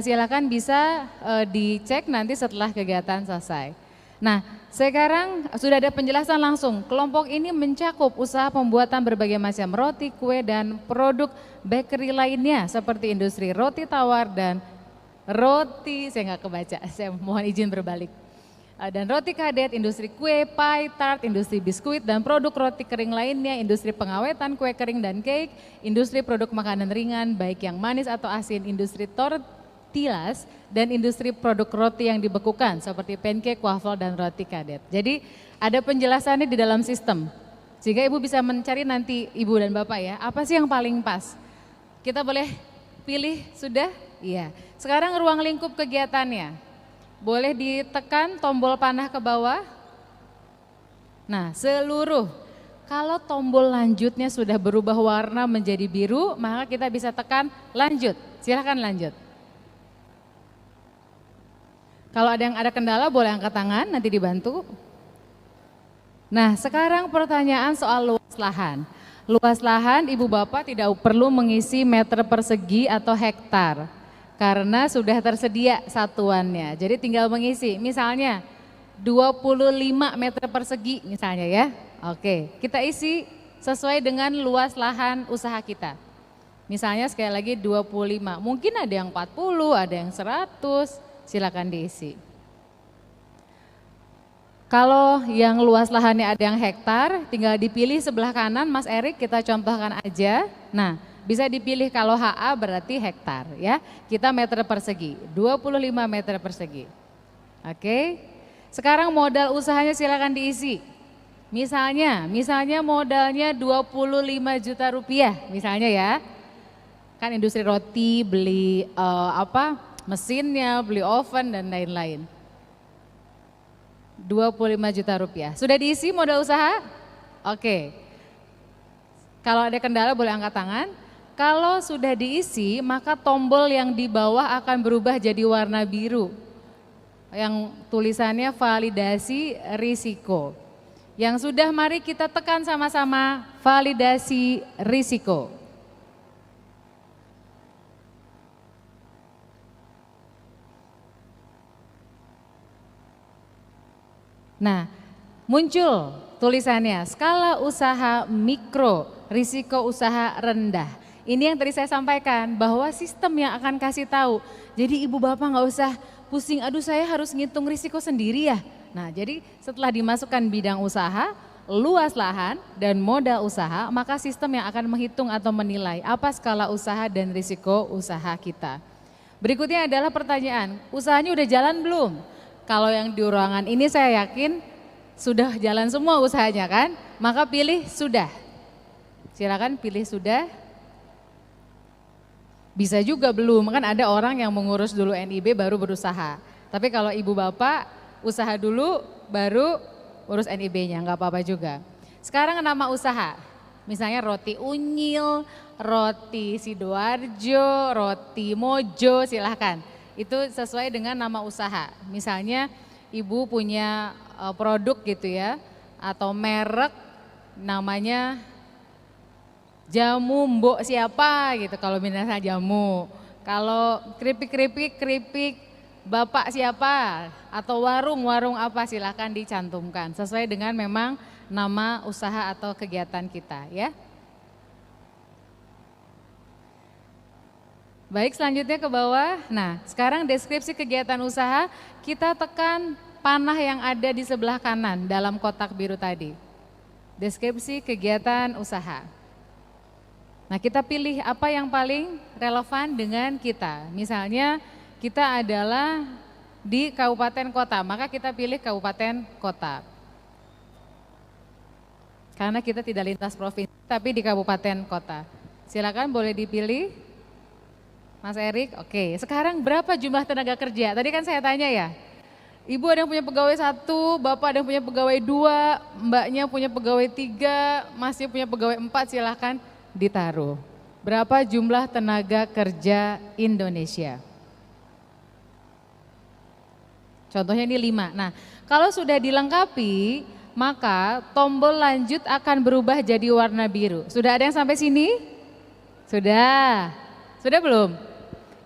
silakan bisa dicek nanti setelah kegiatan selesai. Nah, sekarang sudah ada penjelasan langsung. Kelompok ini mencakup usaha pembuatan berbagai macam roti, kue, dan produk bakery lainnya seperti industri roti tawar dan roti, saya nggak kebaca, saya mohon izin berbalik. Dan roti kadet, industri kue, pie, tart, industri biskuit dan produk roti kering lainnya, industri pengawetan kue kering dan cake, industri produk makanan ringan baik yang manis atau asin, industri tortillas dan industri produk roti yang dibekukan seperti pancake, waffle dan roti kadet. Jadi ada penjelasannya di dalam sistem. Sehingga Ibu bisa mencari nanti Ibu dan Bapak ya, apa sih yang paling pas? Kita boleh pilih sudah? Iya. Sekarang ruang lingkup kegiatannya. Boleh ditekan tombol panah ke bawah. Nah, seluruh. Kalau tombol lanjutnya sudah berubah warna menjadi biru, maka kita bisa tekan lanjut. Silahkan lanjut. Kalau ada yang ada kendala boleh angkat tangan, nanti dibantu. Nah, sekarang pertanyaan soal luas lahan. Luas lahan Ibu Bapak tidak perlu mengisi meter persegi atau hektar. Karena sudah tersedia satuannya, jadi tinggal mengisi, misalnya 25 meter persegi misalnya ya. Oke, kita isi sesuai dengan luas lahan usaha kita. Misalnya sekali lagi 25, mungkin ada yang 40, ada yang 100, silakan diisi. Kalau yang luas lahannya ada yang hektar, tinggal dipilih sebelah kanan Mas Erik, kita contohkan aja. Nah, bisa dipilih kalau HA berarti hektar ya. Kita meter persegi, 25 meter persegi. Oke. Sekarang modal usahanya silakan diisi. Misalnya modalnya 25 juta rupiah misalnya ya. Kan industri roti, beli mesinnya, beli oven dan lain-lain. 25 juta rupiah. Sudah diisi modal usaha? Oke. Kalau ada kendala boleh angkat tangan. Kalau sudah diisi, maka tombol yang di bawah akan berubah jadi warna biru. Yang tulisannya validasi risiko. Yang sudah mari kita tekan sama-sama validasi risiko. Nah, muncul tulisannya skala usaha mikro, risiko usaha rendah. Ini yang tadi saya sampaikan bahwa sistem yang akan kasih tahu. Jadi Ibu Bapak nggak usah pusing, aduh saya harus ngitung risiko sendiri ya. Nah, jadi setelah dimasukkan bidang usaha, luas lahan dan modal usaha, maka sistem yang akan menghitung atau menilai apa skala usaha dan risiko usaha kita. Berikutnya adalah pertanyaan, usahanya udah jalan belum? Kalau yang di ruangan ini saya yakin sudah jalan semua usahanya kan? Maka pilih sudah. Silakan pilih sudah. Bisa juga belum, kan ada orang yang mengurus dulu NIB baru berusaha. Tapi kalau Ibu Bapak usaha dulu baru urus NIB-nya, nggak apa-apa juga. Sekarang nama usaha, misalnya roti Unyil, roti Sidoarjo, roti Mojo, silahkan. Itu sesuai dengan nama usaha. Misalnya Ibu punya produk gitu ya, atau merek namanya jamu mbok siapa gitu, kalau misalnya jamu. Kalau keripik bapak siapa atau warung apa, silahkan dicantumkan sesuai dengan memang nama usaha atau kegiatan kita ya. Baik, selanjutnya ke bawah. Nah, sekarang deskripsi kegiatan usaha, kita tekan panah yang ada di sebelah kanan dalam kotak biru tadi. Deskripsi kegiatan usaha. Nah, kita pilih apa yang paling relevan dengan kita. Misalnya, kita adalah di kabupaten kota, maka kita pilih kabupaten kota. Karena kita tidak lintas provinsi, tapi di kabupaten kota. Silakan boleh dipilih. Mas Erik, oke. Sekarang berapa jumlah tenaga kerja? Tadi kan saya tanya ya, Ibu ada yang punya pegawai 1, Bapak ada yang punya pegawai 2, Mbaknya punya pegawai 3, Masnya punya pegawai 4, silahkan ditaruh. Berapa jumlah tenaga kerja Indonesia? Contohnya ini 5. Nah, kalau sudah dilengkapi, maka tombol lanjut akan berubah jadi warna biru. Sudah ada yang sampai sini? Sudah. Sudah belum?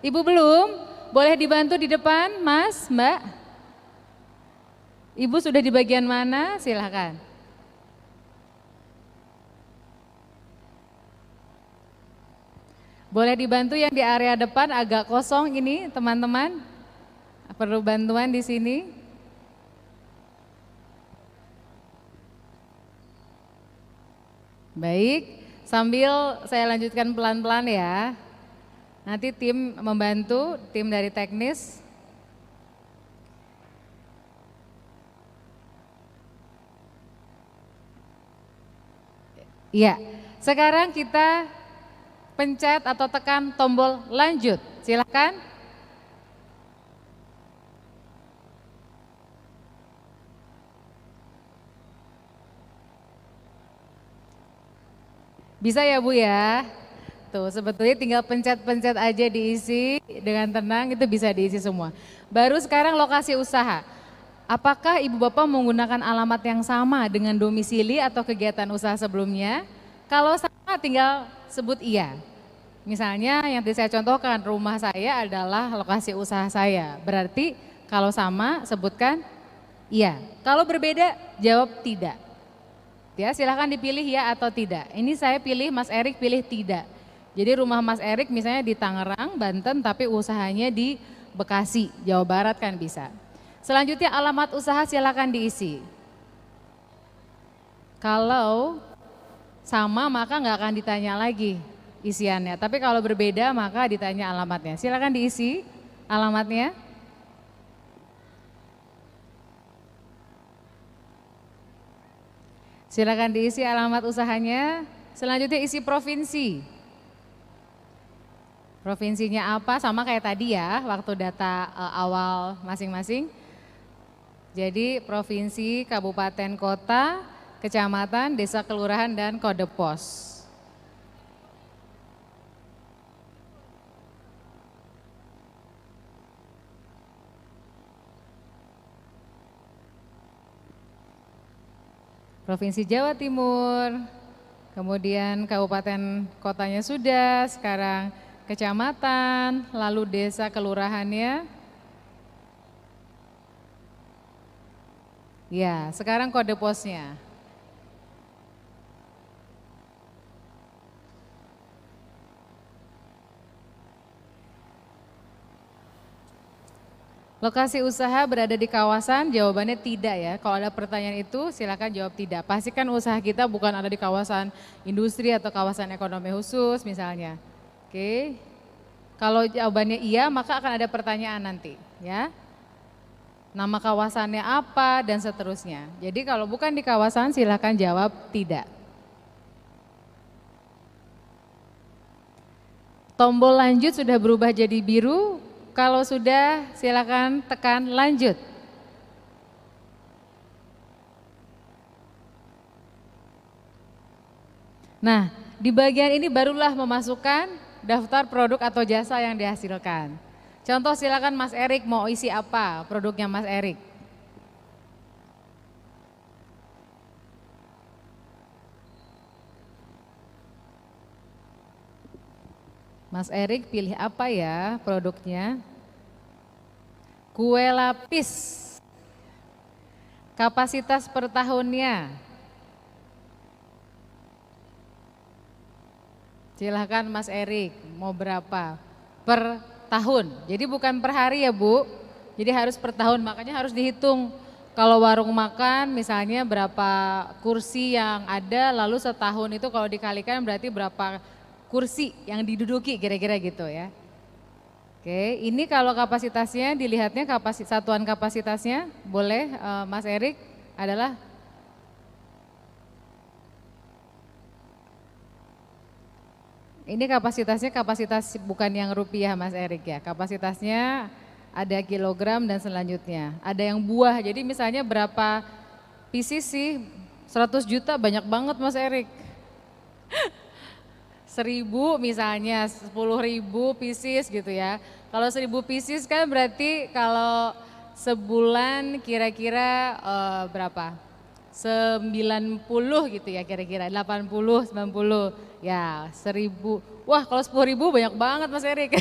Ibu belum? Boleh dibantu di depan, Mas, Mbak? Ibu sudah di bagian mana? Silahkan. Boleh dibantu yang di area depan agak kosong ini, teman-teman. Perlu bantuan di sini. Baik, sambil saya lanjutkan pelan-pelan ya. Nanti tim membantu, tim dari teknis. Iya, sekarang kita pencet atau tekan tombol lanjut, silakan. Bisa ya Bu ya? Tuh sebetulnya tinggal pencet-pencet aja diisi dengan tenang, itu bisa diisi semua. Baru sekarang lokasi usaha. Apakah Ibu Bapak menggunakan alamat yang sama dengan domisili atau kegiatan usaha sebelumnya? Kalau sama tinggal sebut iya. Misalnya yang tadi saya contohkan, rumah saya adalah lokasi usaha saya. Berarti kalau sama sebutkan iya. Kalau berbeda jawab tidak. Ya, silahkan dipilih ya atau tidak. Ini saya pilih, Mas Erik pilih tidak. Jadi rumah Mas Erik misalnya di Tangerang, Banten, tapi usahanya di Bekasi, Jawa Barat kan bisa. Selanjutnya alamat usaha silakan diisi. Kalau sama maka nggak akan ditanya lagi isiannya. Tapi kalau berbeda maka ditanya alamatnya. Silakan diisi alamatnya. Silakan diisi alamat usahanya. Selanjutnya isi provinsi. Provinsinya apa, sama kayak tadi ya, waktu data awal masing-masing. Jadi provinsi, kabupaten, kota, kecamatan, desa, kelurahan, dan kode pos. Provinsi Jawa Timur, kemudian kabupaten kotanya sudah, sekarang kecamatan, lalu desa kelurahannya. Ya, sekarang kode posnya. Lokasi usaha berada di kawasan, jawabannya tidak ya. Kalau ada pertanyaan itu silakan jawab tidak. Pastikan usaha kita bukan ada di kawasan industri atau kawasan ekonomi khusus misalnya. Oke, kalau jawabannya iya maka akan ada pertanyaan nanti ya. Nama kawasannya apa dan seterusnya. Jadi kalau bukan di kawasan silakan jawab tidak. Tombol lanjut sudah berubah jadi biru. Kalau sudah silakan tekan lanjut. Nah, di bagian ini barulah memasukkan daftar produk atau jasa yang dihasilkan. Contoh silakan Mas Erik mau isi apa produknya Mas Erik. Mas Erik pilih apa ya produknya? Kue lapis. Kapasitas per tahunnya. Silahkan Mas Erik, mau berapa? per tahun. Jadi bukan per hari ya Bu, jadi harus per tahun, makanya harus dihitung. Kalau warung makan misalnya berapa kursi yang ada, lalu setahun itu kalau dikalikan berarti berapa kursi yang diduduki, kira-kira gitu ya. Oke, ini kalau kapasitasnya dilihatnya satuan kapasitasnya boleh Mas Erik adalah ini kapasitasnya kapasitas bukan yang rupiah Mas Erik ya, kapasitasnya ada kilogram dan selanjutnya. Ada yang buah, jadi misalnya berapa pieces sih, 100 juta banyak banget Mas Erik. 1000 misalnya, 10.000 pieces gitu ya. Kalau 1000 pieces kan berarti kalau sebulan kira-kira berapa? 90 gitu ya kira-kira, 80, 90, ya 1000. Wah kalau 10.000 banyak banget Mas Erik.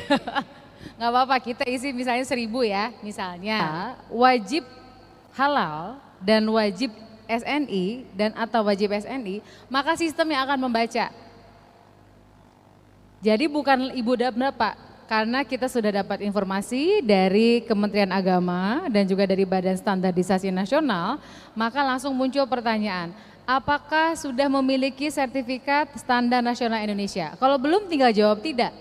Nggak apa-apa, kita isi misalnya 1000 ya, misalnya. Wajib halal dan wajib SNI dan atau wajib SNI, maka sistem yang akan membaca. Jadi bukan ibu berapa, karena kita sudah dapat informasi dari Kementerian Agama dan juga dari Badan Standarisasi Nasional, maka langsung muncul pertanyaan, apakah sudah memiliki sertifikat standar nasional Indonesia? Kalau belum tinggal jawab tidak.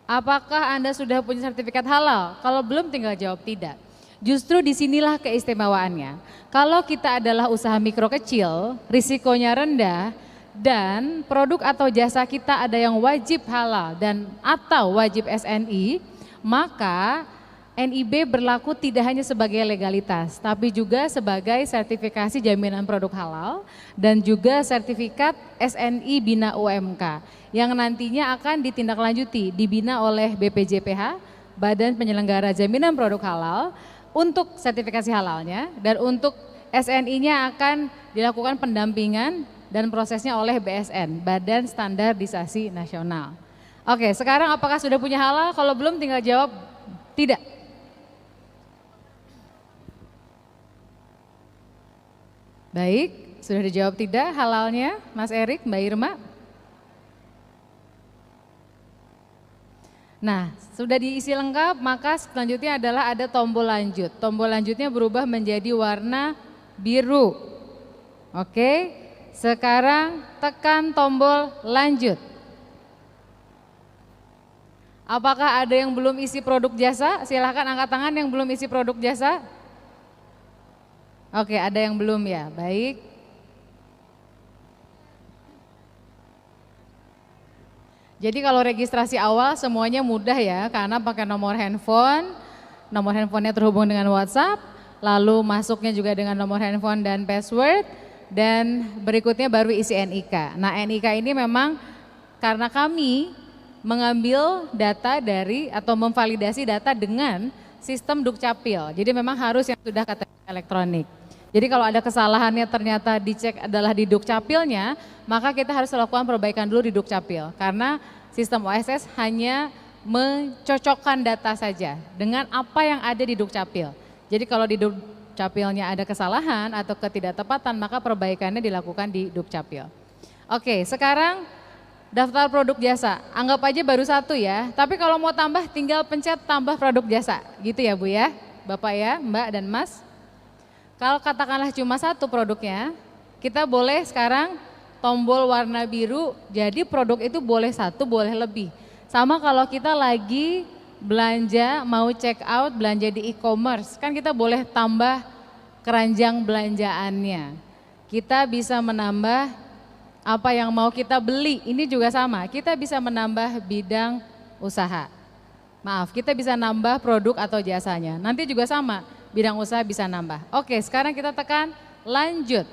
Apakah Anda sudah punya sertifikat halal? Kalau belum tinggal jawab tidak. Justru disinilah keistimewaannya. Kalau kita adalah usaha mikro kecil, risikonya rendah, dan produk atau jasa kita ada yang wajib halal dan atau wajib SNI, maka NIB berlaku tidak hanya sebagai legalitas, tapi juga sebagai sertifikasi jaminan produk halal dan juga sertifikat SNI Bina UMK yang nantinya akan ditindaklanjuti, dibina oleh BPJPH, Badan Penyelenggara Jaminan Produk Halal, untuk sertifikasi halalnya, dan untuk SNI-nya akan dilakukan pendampingan dan prosesnya oleh BSN, Badan Standarisasi Nasional. Oke, sekarang apakah sudah punya halal? Kalau belum tinggal jawab tidak. Baik, sudah dijawab tidak halalnya Mas Erik, Mbak Irma? Nah, sudah diisi lengkap, maka selanjutnya adalah ada tombol lanjut. Tombol lanjutnya berubah menjadi warna biru. Oke. Sekarang tekan tombol lanjut. Apakah ada yang belum isi produk jasa? Silahkan angkat tangan yang belum isi produk jasa. Oke, ada yang belum ya, baik. Jadi kalau registrasi awal semuanya mudah ya, karena pakai nomor handphonenya terhubung dengan WhatsApp, lalu masuknya juga dengan nomor handphone dan password, dan berikutnya baru isi NIK. Nah NIK ini memang karena kami mengambil data dari atau memvalidasi data dengan sistem Dukcapil, jadi memang harus yang sudah KTP elektronik. Jadi kalau ada kesalahannya ternyata dicek adalah di Dukcapilnya, maka kita harus lakukan perbaikan dulu di Dukcapil, karena sistem OSS hanya mencocokkan data saja dengan apa yang ada di Dukcapil. Jadi kalau di Dukcapilnya ada kesalahan atau ketidaktepatan, maka perbaikannya dilakukan di Dukcapil. Oke, sekarang daftar produk jasa, anggap aja baru satu ya, tapi kalau mau tambah tinggal pencet tambah produk jasa, gitu ya Bu ya, Bapak ya, Mbak dan Mas. Kalau katakanlah cuma satu produknya, kita boleh sekarang tombol warna biru, jadi produk itu boleh satu, boleh lebih. Sama kalau kita lagi belanja, mau check out, belanja di e-commerce, kan kita boleh tambah keranjang belanjaannya. Kita bisa menambah apa yang mau kita beli, ini juga sama, kita bisa menambah bidang usaha. Maaf, kita bisa nambah produk atau jasanya, nanti juga sama, bidang usaha bisa nambah. Oke, sekarang kita tekan lanjut.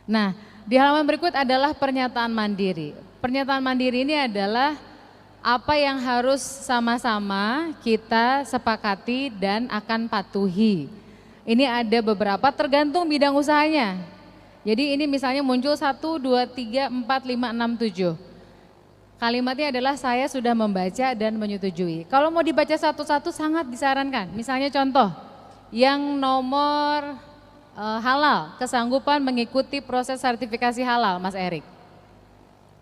Nah, di halaman berikut adalah pernyataan mandiri. Pernyataan mandiri ini adalah apa yang harus sama-sama kita sepakati dan akan patuhi. Ini ada beberapa tergantung bidang usahanya. Jadi ini misalnya muncul 1, 2, 3, 4, 5, 6, 7. Kalimatnya adalah saya sudah membaca dan menyetujui. Kalau mau dibaca satu-satu sangat disarankan. Misalnya contoh, yang nomor halal, kesanggupan mengikuti proses sertifikasi halal, Mas Erik.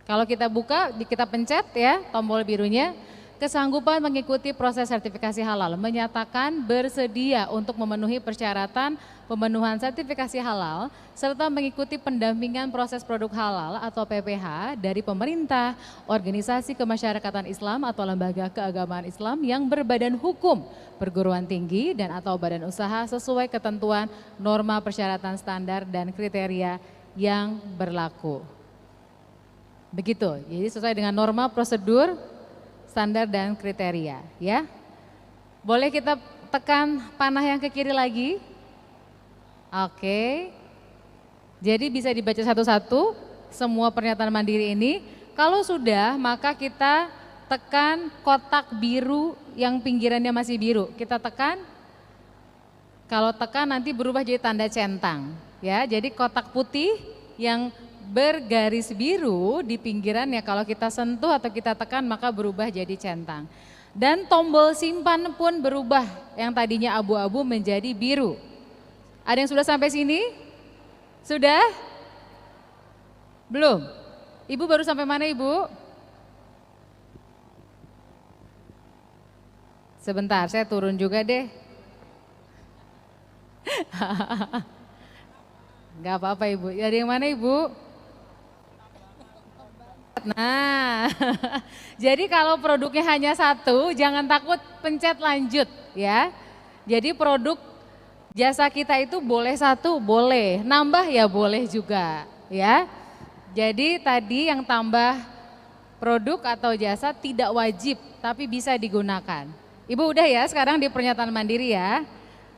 Kalau kita buka, kita pencet ya tombol birunya, kesanggupan mengikuti proses sertifikasi halal, menyatakan bersedia untuk memenuhi persyaratan pemenuhan sertifikasi halal, serta mengikuti pendampingan proses produk halal atau PPH dari pemerintah, organisasi kemasyarakatan Islam atau lembaga keagamaan Islam yang berbadan hukum, perguruan tinggi dan atau badan usaha sesuai ketentuan norma persyaratan standar dan kriteria yang berlaku. Begitu, jadi sesuai dengan norma prosedur, standar dan kriteria ya. Boleh kita tekan panah yang ke kiri lagi. Oke. Jadi bisa dibaca satu-satu semua pernyataan mandiri ini. Kalau sudah maka kita tekan kotak biru yang pinggirannya masih biru. Kita tekan. Kalau tekan nanti berubah jadi tanda centang ya. Jadi kotak putih yang bergaris biru di pinggirannya kalau kita sentuh atau kita tekan maka berubah jadi centang. Dan tombol simpan pun berubah yang tadinya abu-abu menjadi biru. Ada yang sudah sampai sini? Sudah? Belum? Ibu baru sampai mana Ibu? Sebentar, saya turun juga deh. Enggak apa-apa Ibu. Ada yang mana Ibu? Nah, jadi kalau produknya hanya satu, jangan takut pencet lanjut ya. Jadi produk jasa kita itu boleh satu, boleh. Nambah ya boleh juga ya. Jadi tadi yang tambah produk atau jasa tidak wajib, tapi bisa digunakan. Ibu udah ya sekarang di pernyataan mandiri ya.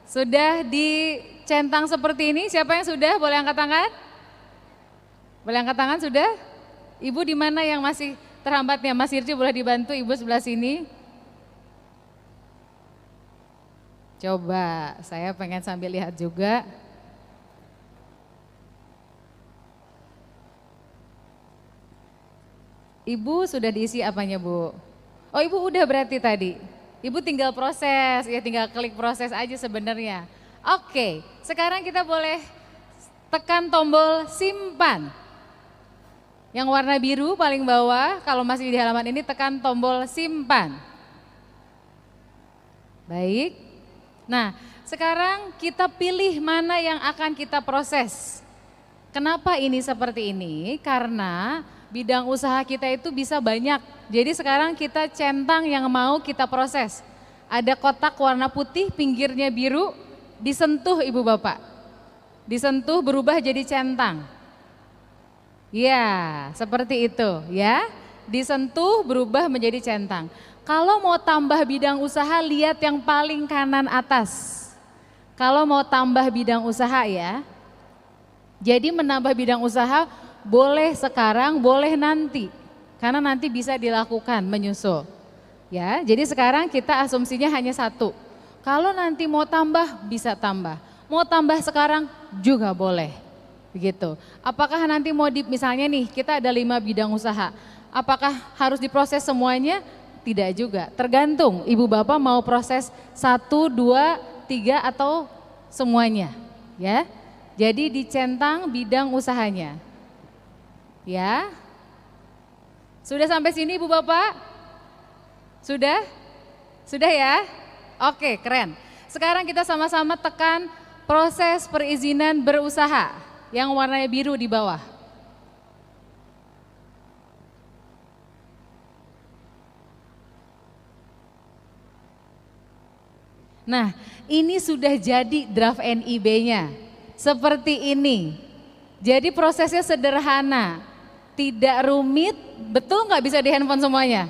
Sudah dicentang seperti ini, siapa yang sudah? Boleh angkat tangan? Boleh angkat tangan sudah? Ibu di mana yang masih terhambatnya? Mas Irji boleh dibantu Ibu sebelah sini? Coba, saya pengen sambil lihat juga. Ibu sudah diisi apanya Bu? Oh Ibu udah berarti tadi. Ibu tinggal proses, ya tinggal klik proses aja sebenarnya. Oke, sekarang kita boleh tekan tombol simpan. Yang warna biru paling bawah, kalau masih di halaman ini tekan tombol simpan. Baik. Nah, sekarang kita pilih mana yang akan kita proses. Kenapa ini seperti ini? Karena bidang usaha kita itu bisa banyak. Jadi sekarang kita centang yang mau kita proses. Ada kotak warna putih, pinggirnya biru, disentuh Ibu Bapak. Disentuh berubah jadi centang. Ya, seperti itu ya. Disentuh berubah menjadi centang. Kalau mau tambah bidang usaha, lihat yang paling kanan atas. Kalau mau tambah bidang usaha ya. Jadi menambah bidang usaha boleh sekarang, boleh nanti. Karena nanti bisa dilakukan menyusul. Ya, jadi sekarang kita asumsinya hanya satu. Kalau nanti mau tambah, bisa tambah. Mau tambah sekarang juga boleh. Begitu. Apakah nanti mau misalnya nih kita ada 5 bidang usaha, apakah harus diproses semuanya? Tidak juga, tergantung Ibu Bapak mau proses 1, 2, 3 atau semuanya ya. Jadi dicentang bidang usahanya ya. Sudah sampai sini Ibu Bapak? Sudah? Sudah ya? Oke keren. Sekarang kita sama-sama tekan proses perizinan berusaha. Yang warnanya biru di bawah. Nah, ini sudah jadi draft NIB-nya. Seperti ini. Jadi prosesnya sederhana, tidak rumit, betul nggak bisa di handphone semuanya?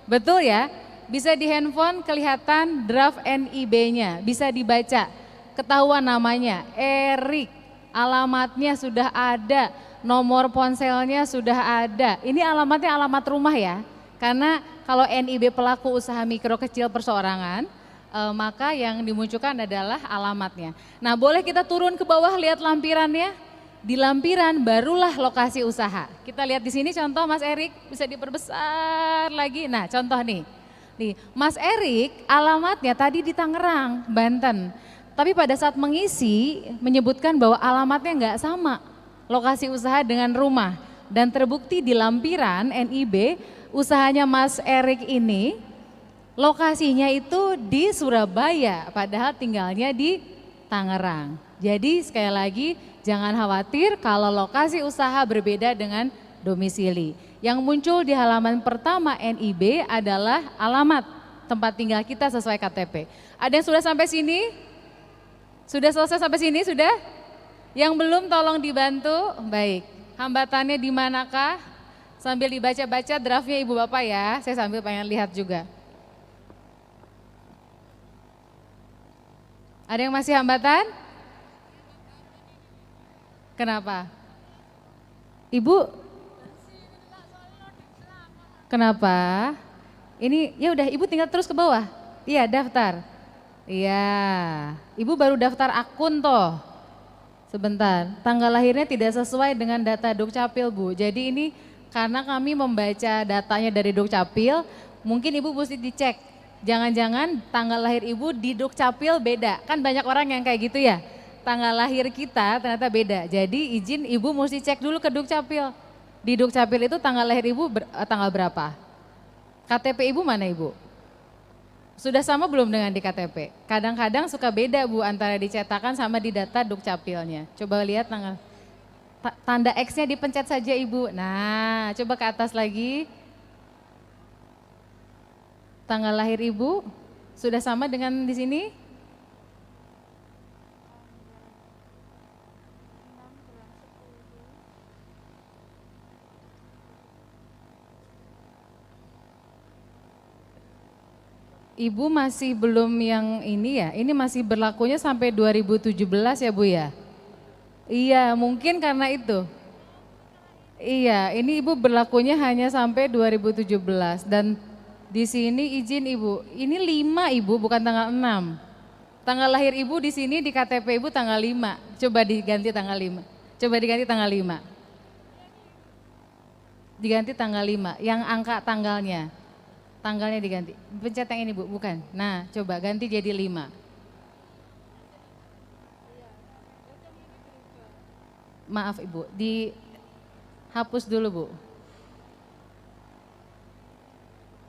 Betul ya? Bisa di handphone kelihatan draft NIB-nya, bisa dibaca, ketahuan namanya, Erik. Alamatnya sudah ada, nomor ponselnya sudah ada. Ini alamatnya alamat rumah ya. Karena kalau NIB pelaku usaha mikro kecil perseorangan, maka yang dimunculkan adalah alamatnya. Nah, boleh kita turun ke bawah lihat lampirannya. Di lampiran barulah lokasi usaha. Kita lihat di sini contoh Mas Erik, bisa diperbesar lagi. Nah, contoh nih. Nih, Mas Erik alamatnya tadi di Tangerang, Banten. Tapi pada saat mengisi menyebutkan bahwa alamatnya nggak sama lokasi usaha dengan rumah. Dan terbukti di lampiran NIB, usahanya Mas Erik ini, lokasinya itu di Surabaya, padahal tinggalnya di Tangerang. Jadi sekali lagi jangan khawatir kalau lokasi usaha berbeda dengan domisili. Yang muncul di halaman pertama NIB adalah alamat tempat tinggal kita sesuai KTP. Ada yang sudah sampai sini? Sudah selesai sampai sini? Sudah? Yang belum tolong dibantu. Baik, hambatannya di manakah? Sambil dibaca-baca draftnya Ibu Bapak ya, saya sambil pengen lihat juga. Ada yang masih hambatan? Kenapa? Ibu? Kenapa? Ini ya udah Ibu tinggal terus ke bawah. Iya, daftar. Iya. Ibu baru daftar akun toh. Sebentar. Tanggal lahirnya tidak sesuai dengan data Dukcapil, Bu. Jadi ini karena kami membaca datanya dari Dukcapil, mungkin Ibu mesti dicek. Jangan-jangan tanggal lahir Ibu di Dukcapil beda. Kan banyak orang yang kayak gitu ya. Tanggal lahir kita ternyata beda. Jadi izin Ibu mesti cek dulu ke Dukcapil. Di Dukcapil itu tanggal lahir Ibu tanggal berapa? KTP Ibu mana Ibu? Sudah sama belum dengan di KTP? Kadang-kadang suka beda Bu antara dicetakan sama di data Dukcapilnya. Coba lihat tanggal, tanda X-nya dipencet saja Ibu. Nah, coba ke atas lagi. Tanggal lahir Ibu sudah sama dengan di sini? Ibu masih belum yang ini ya, ini masih berlakunya sampai 2017 ya Bu ya? Iya, mungkin karena itu. Iya, ini Ibu berlakunya hanya sampai 2017 dan di sini izin Ibu, ini 5 Ibu bukan tanggal 6. Tanggal lahir Ibu di sini di KTP Ibu tanggal 5, coba diganti tanggal 5. Coba diganti tanggal 5. Diganti tanggal 5, yang angka tanggalnya. Tanggalnya diganti, pencet yang ini Bu, bukan. Nah coba ganti jadi 5. Maaf Ibu, dihapus dulu Bu.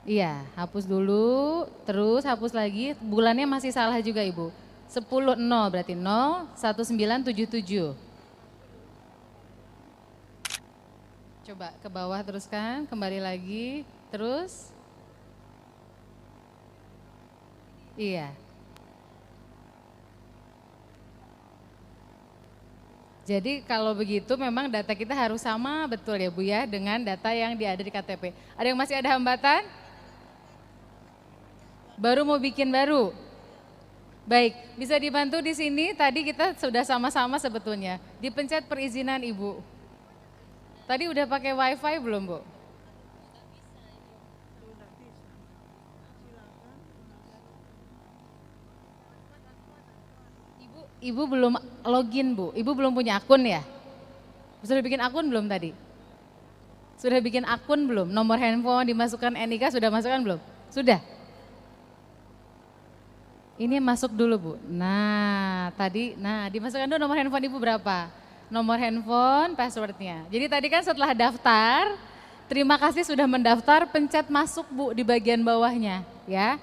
Iya, hapus dulu, terus hapus lagi, bulannya masih salah juga Ibu. 10-0 berarti 0-1977. Coba ke bawah teruskan, kembali lagi, terus. Iya. Jadi kalau begitu memang data kita harus sama betul ya Bu ya dengan data yang ada di KTP. Ada yang masih ada hambatan? Baru mau bikin baru? Baik, bisa dibantu di sini, tadi kita sudah sama-sama sebetulnya. Dipencet perizinan Ibu. Tadi udah pakai wifi belum Bu? Ibu belum login Bu, Ibu belum punya akun ya? Sudah bikin akun belum tadi? Sudah bikin akun belum? Nomor handphone dimasukkan NIK sudah masukkan belum? Sudah? Ini masuk dulu Bu. Nah tadi, dimasukkan dulu nomor handphone Ibu berapa? Nomor handphone, passwordnya. Jadi tadi kan setelah daftar, terima kasih sudah mendaftar, pencet masuk Bu di bagian bawahnya ya.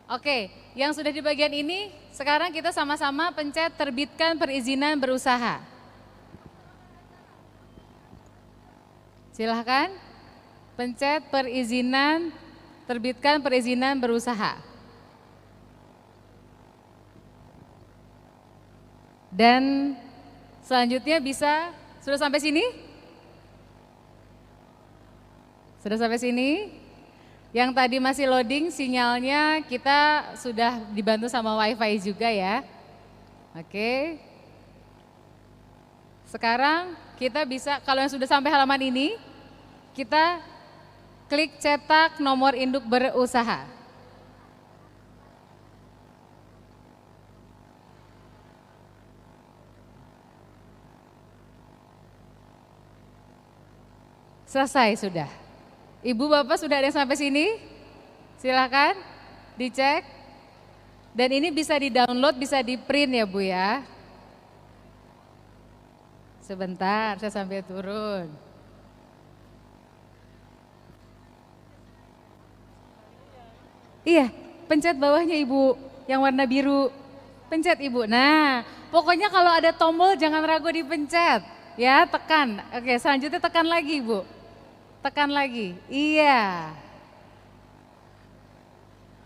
Oke, yang sudah di bagian ini, sekarang kita sama-sama pencet terbitkan perizinan berusaha. Silahkan, pencet perizinan, terbitkan perizinan berusaha. Dan selanjutnya bisa, sudah sampai sini? Sudah sampai sini? Yang tadi masih loading sinyalnya kita sudah dibantu sama wifi juga ya. Oke. Sekarang kita bisa, kalau yang sudah sampai halaman ini, kita klik cetak nomor induk berusaha. Selesai sudah. Ibu Bapak sudah ada yang sampai sini? Silakan dicek. Dan ini bisa di-download, bisa di-print ya Bu ya. Sebentar, saya sambil turun. Iya, pencet bawahnya Ibu, yang warna biru. Pencet Ibu. Nah, pokoknya kalau ada tombol jangan ragu dipencet. Ya, tekan. Oke, selanjutnya tekan lagi Ibu. Tekan lagi. Iya.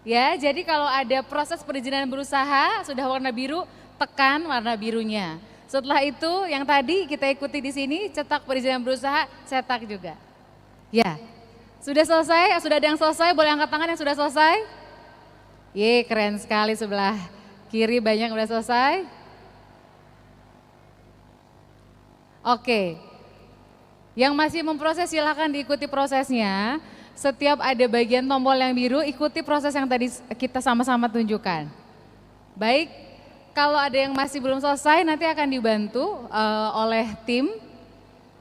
Ya, jadi kalau ada proses perizinan berusaha sudah warna biru, tekan warna birunya. Setelah itu yang tadi kita ikuti di sini, cetak perizinan berusaha, cetak juga. Ya, sudah selesai? Sudah ada yang selesai? Boleh angkat tangan yang sudah selesai? Ye, keren sekali sebelah kiri banyak yang sudah selesai. Oke, yang masih memproses silahkan diikuti prosesnya. Setiap ada bagian tombol yang biru, ikuti proses yang tadi kita sama-sama tunjukkan. Baik, kalau ada yang masih belum selesai nanti akan dibantu oleh tim.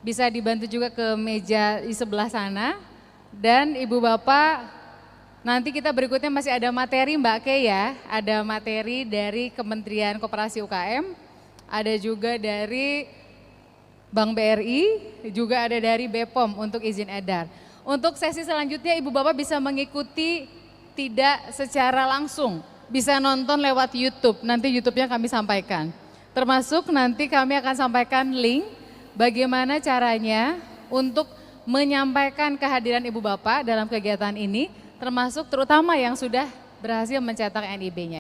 Bisa dibantu juga ke meja di sebelah sana. Dan Ibu Bapak, nanti kita berikutnya masih ada materi Mbak Kay ya. Ada materi dari Kementerian Koperasi UKM, ada juga dari Bank BRI, juga ada dari BPOM untuk izin edar. Untuk sesi selanjutnya Ibu Bapak bisa mengikuti tidak secara langsung, bisa nonton lewat YouTube, nanti YouTube-nya kami sampaikan. Termasuk nanti kami akan sampaikan link bagaimana caranya untuk menyampaikan kehadiran Ibu Bapak dalam kegiatan ini, termasuk terutama yang sudah berhasil mencetak NIB-nya.